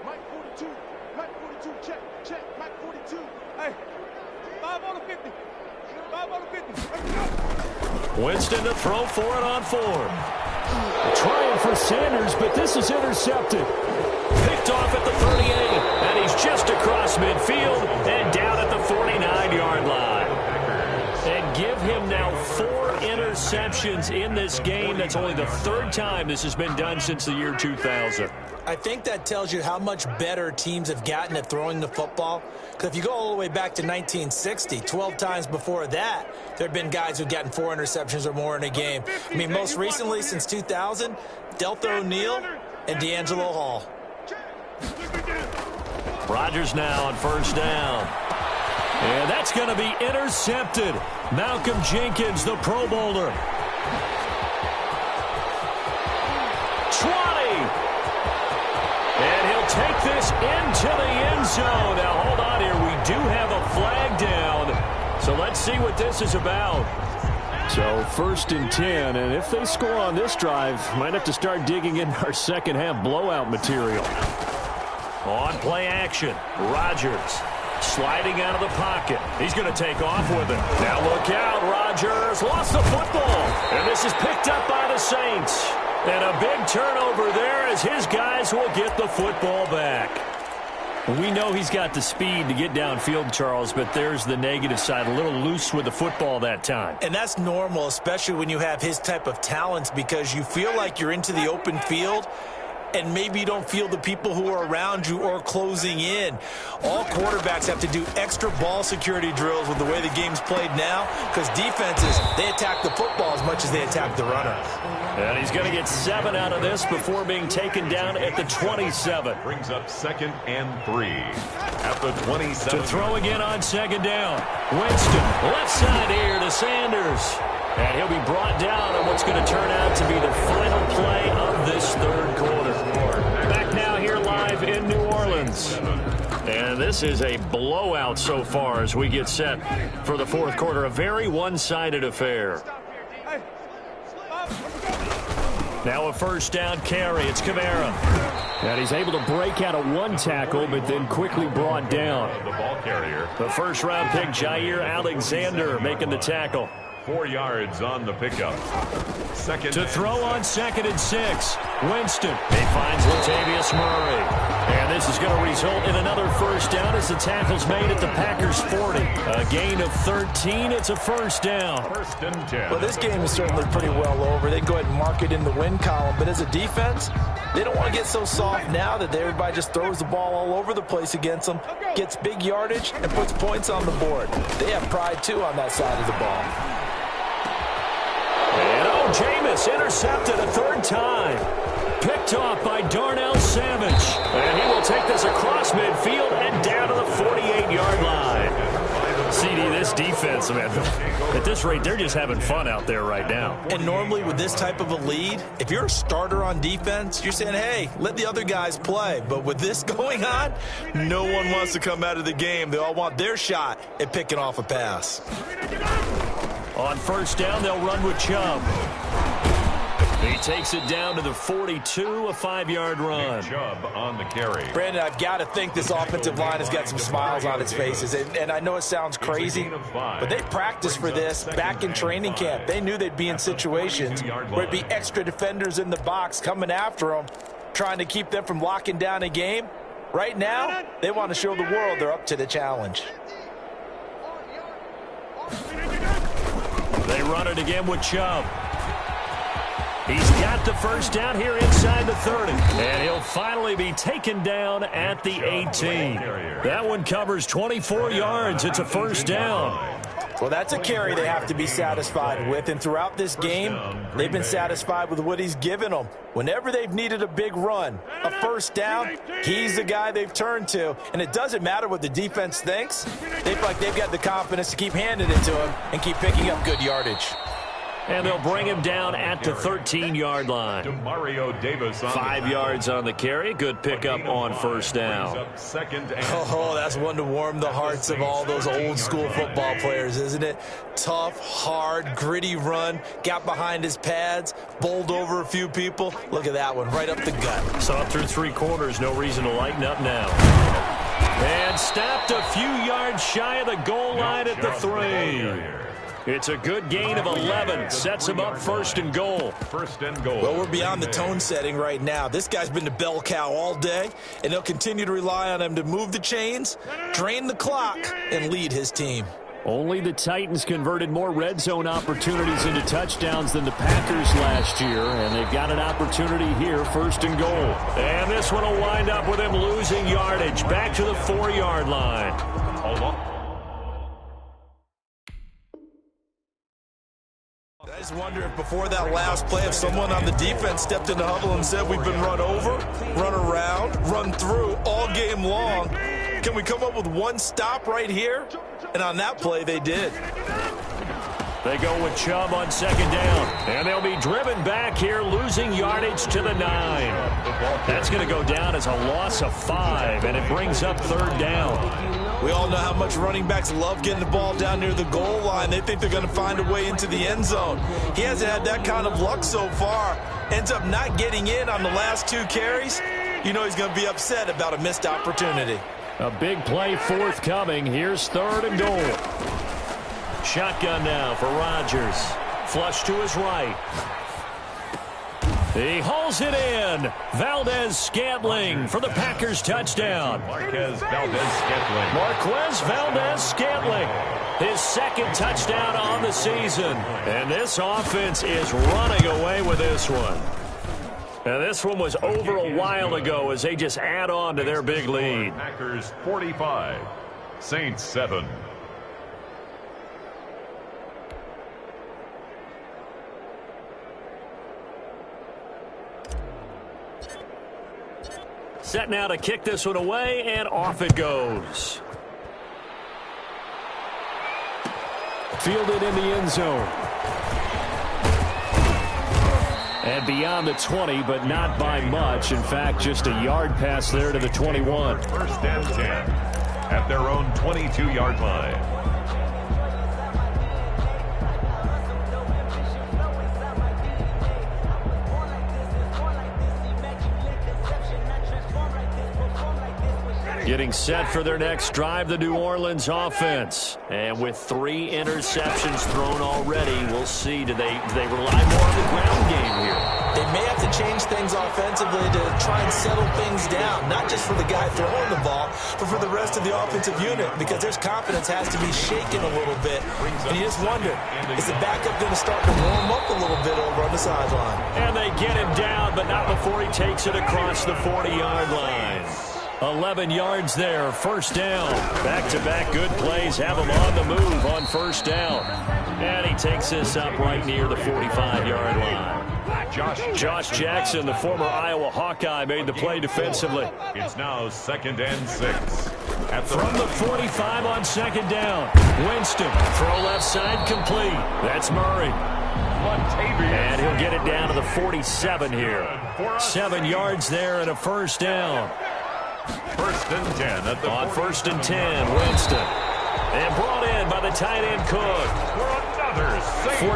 Mike 42, check, Mike 42. Hey, 5 on the 50. 5 on the 50. Winston to throw for it on 4. Trying for Sanders, but this is intercepted. Picked off at the 38, and he's just across midfield and down at the 49-yard line. And give him now 4 interceptions in this game. That's only the 3rd time this has been done since the year 2000. I think that tells you how much better teams have gotten at throwing the football. Because if you go all the way back to 1960, 12 times before that, there have been guys who've gotten 4 interceptions or more in a game. I mean, most recently, since 2000, Deltha O'Neal and D'Angelo Hall. Rodgers now on 1st down. And that's going to be intercepted. Malcolm Jenkins, the Pro Bowler. 20. And he'll take this into the end zone. Now, hold on here. We do have a flag down. So let's see what this is about. So 1st and 10, and if they score on this drive, might have to start digging in our second half blowout material. On play action, Rodgers sliding out of the pocket. He's going to take off with it. Now look out, Rodgers lost the football. And this is picked up by the Saints. And a big turnover there as his guys will get the football back. We know he's got the speed to get downfield, Charles, but there's the negative side. A little loose with the football that time. And that's normal, especially when you have his type of talents, because you feel like you're into the open field and maybe you don't feel the people who are around you or closing in. All quarterbacks have to do extra ball security drills with the way the game's played now, because defenses, they attack the football as much as they attack the runner. And he's going to get 7 out of this before being taken down at the 27. Brings up 2nd and 3 at the 27. To throw again on 2nd down. Winston, left side here to Sanders. And he'll be brought down on what's going to turn out to be the final play of this 3rd quarter. Back now here live in New Orleans. And this is a blowout so far as we get set for the 4th quarter. A very one-sided affair. Now a 1st down carry. It's Kamara. And he's able to break out of 1 tackle, but then quickly brought down. The ball carrier. The 1st-round pick, Jair Alexander, making the tackle. 4 yards on the pickup. 2nd to throw on 2nd and 6. Winston. He finds Latavius Murray. And this is going to result in another 1st down as the tackle's made at the Packers' 40. A gain of 13. It's a 1st down. 1st and 10. Well, this game is certainly pretty well over. They can go ahead and mark it in the win column. But as a defense, they don't want to get so soft now that everybody just throws the ball all over the place against them, gets big yardage, and puts points on the board. They have pride, too, on that side of the ball. And Jameis intercepted a 3rd time. Picked off by Darnell Savage. And he will take this across midfield and down to the 48-yard line. CD, this defense, man, at this rate, they're just having fun out there right now. And normally with this type of a lead, if you're a starter on defense, you're saying, hey, let the other guys play. But with this going on, no one wants to come out of the game. They all want their shot at picking off a pass. On 1st down, they'll run with Chubb. He takes it down to the 42, a 5-yard run. Chubb on the carry. Brandon, I've got to think this offensive line has got some smiles on its faces. And I know it sounds crazy, but they practiced for this back in training camp. They knew they'd be in situations where it'd be extra defenders in the box coming after them, trying to keep them from locking down a game. Right now, they want to show the world they're up to the challenge. They run it again with Chubb. He's got the 1st down here inside the 30. And he'll finally be taken down at the 18. That one covers 24 yards. It's a 1st down. Well, that's a carry they have to be satisfied with. And throughout this game, they've been satisfied with what he's given them. Whenever they've needed a big run, a 1st down, he's the guy they've turned to. And it doesn't matter what the defense thinks. They feel like they've got the confidence to keep handing it to him and keep picking up good yardage. And they'll bring him down at the 13-yard line. Mario Davis 5 yards on the carry. Good pickup on 1st down. Oh, that's one to warm the hearts of all those old-school football players, isn't it? Tough, hard, gritty run. Got behind his pads, bowled over a few people. Look at that one, right up the gut. Saw through 3 quarters. No reason to lighten up now. And stopped a few yards shy of the goal line at the 3. It's a good gain of 11. Sets him up 1st and goal. 1st and goal. Well, we're beyond the tone setting right now. This guy's been the bell cow all day, and they'll continue to rely on him to move the chains, drain the clock, and lead his team. Only the Titans converted more red zone opportunities into touchdowns than the Packers last year, and they've got an opportunity here, 1st and goal. And this one will wind up with him losing yardage back to the 4-yard line. Hold on. I just wonder if before that last play, if someone on the defense stepped in the huddle and said, we've been run over, run around, run through all game long. Can we come up with one stop right here? And on that play, they did. They go with Chubb on 2nd down. And they'll be driven back here, losing yardage to the 9. That's going to go down as a loss of 5, and it brings up 3rd down. We all know how much running backs love getting the ball down near the goal line. They think they're going to find a way into the end zone. He hasn't had that kind of luck so far. Ends up not getting in on the last 2 carries. You know he's going to be upset about a missed opportunity. A big play forthcoming. Here's 3rd and goal. Shotgun now for Rodgers. Flush to his right. He hauls it in. Valdez-Scantling for the Packers touchdown. Marquez Valdez-Scantling. Marquez Valdez-Scantling. His second touchdown on the season. And this offense is running away with this one. And this one was over a while ago as they just add on to their big lead. Packers 45, Saints 7. Set now to kick this one away, and off it goes. Fielded in the end zone. And beyond the 20, but not by much. In fact, just a yard pass there to the 21. First and 10 at their own 22-yard line. Getting set for their next drive, the New Orleans offense. And with 3 interceptions thrown already, we'll see, do they rely more on the ground game here? They may have to change things offensively to try and settle things down, not just for the guy throwing the ball, but for the rest of the offensive unit, because their confidence has to be shaken a little bit. And you just wonder, is the backup going to start to warm up a little bit over on the sideline? And they get him down, but not before he takes it across the 40-yard line. 11 yards there, first down. Back-to-back good plays have him on the move on first down. And he takes this up right near the 45-yard line. Josh Jackson, the former Iowa Hawkeye, made the play defensively. It's now 2nd and 6. From the 45 on second down. Winston, throw left side complete. That's Murray. And he'll get it down to the 47 here. 7 yards there and a first down. First and 10 at the on 1st and 10, Winston. And brought in by the tight end Cook. For another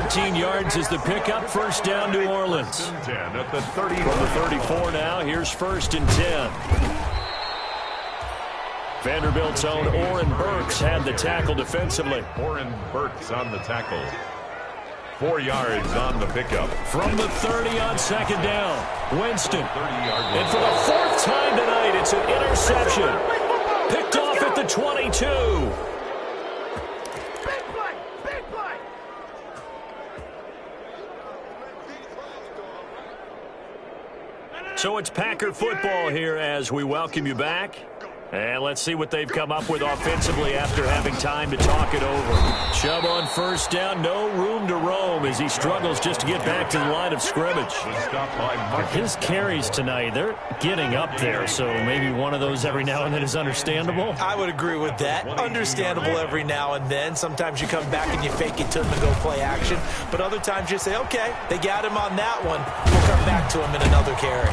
14 yards is the pickup. First down, New Orleans. 10 at the 30. From the 34 now, here's 1st and 10. Vanderbilt's own Oren Burks had the tackle defensively. Oren Burks on the tackle. 4 yards on the pickup. From the 30 on second down, Winston. 30-yard line. And for the 4th time tonight, it's an interception. Picked off at the 22. So it's Packer football here as we welcome you back. And let's see what they've come up with offensively after having time to talk it over. Chubb on first down, no room to roam as he struggles just to get back to the line of scrimmage. His carries tonight, they're getting up there, so maybe one of those every now and then is understandable. I would agree with that. Understandable every now and then. Sometimes you come back and you fake it to him and go play action. But other times you say, okay, they got him on that one. We'll come back to him in another carry.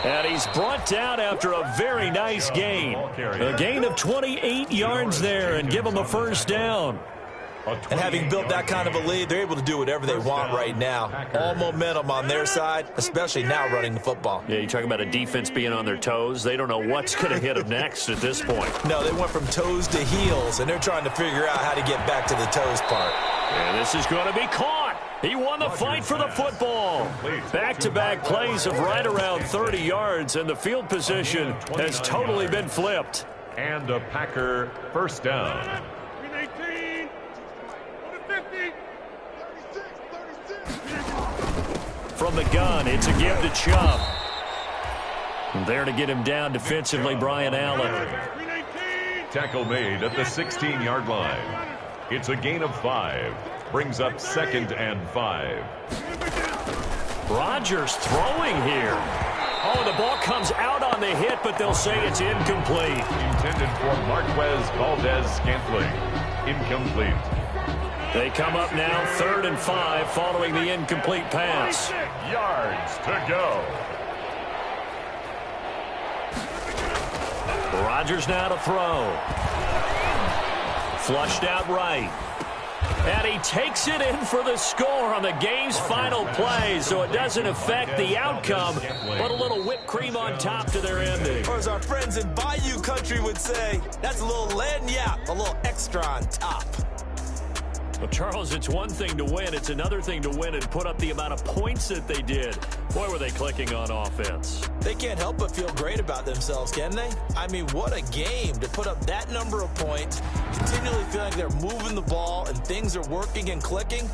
And he's brought down after a very nice gain. A gain of 28 yards there and give him a first down. And having built that kind of a lead, they're able to do whatever they want right now. All momentum on their side, especially now running the football. Yeah, you talk about a defense being on their toes. They don't know what's going to hit them next at this point. No, they went from toes to heels, and they're trying to figure out how to get back to the toes part. And this is going to be caught. He won the fight for the football. Back-to-back plays of right around 30 yards, and the field position has totally been flipped. And a Packer first down. 18, 50. From the gun, it's a give to Chubb. There to get him down defensively, Brian Allen. Tackle made at the 16-yard line. It's a gain of 5. Brings up 2nd and 5. Rodgers throwing here. Oh, the ball comes out on the hit, but they'll say it's incomplete. Intended for Marquez Valdez-Scantling. Incomplete. They come up now 3rd and 5 following the incomplete pass. 26 yards to go. Rodgers now to throw. Flushed out right. And he takes it in for the score on the game's final play, so it doesn't affect the outcome, but a little whipped cream on top to their ending. Or as our friends in Bayou Country would say, that's a little lagniappe, a little extra on top. Well, Charles, it's one thing to win. It's another thing to win and put up the amount of points that they did. Boy, were they clicking on offense. They can't help but feel great about themselves, can they? I mean, what a game to put up that number of points, continually feeling like they're moving the ball and things are working and clicking.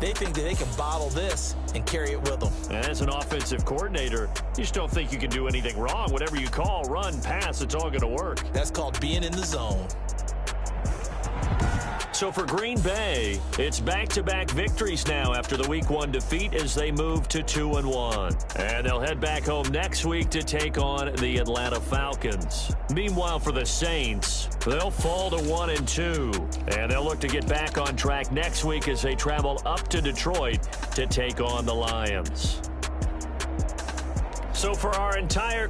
They think that they can bottle this and carry it with them. And as an offensive coordinator, you just don't think you can do anything wrong. Whatever you call, run, pass, it's all going to work. That's called being in the zone. So for Green Bay, it's back-to-back victories now after the Week 1 defeat as they move to 2-1. And they'll head back home next week to take on the Atlanta Falcons. Meanwhile, for the Saints, they'll fall to 1-2. And they'll look to get back on track next week as they travel up to Detroit to take on the Lions. So for our entire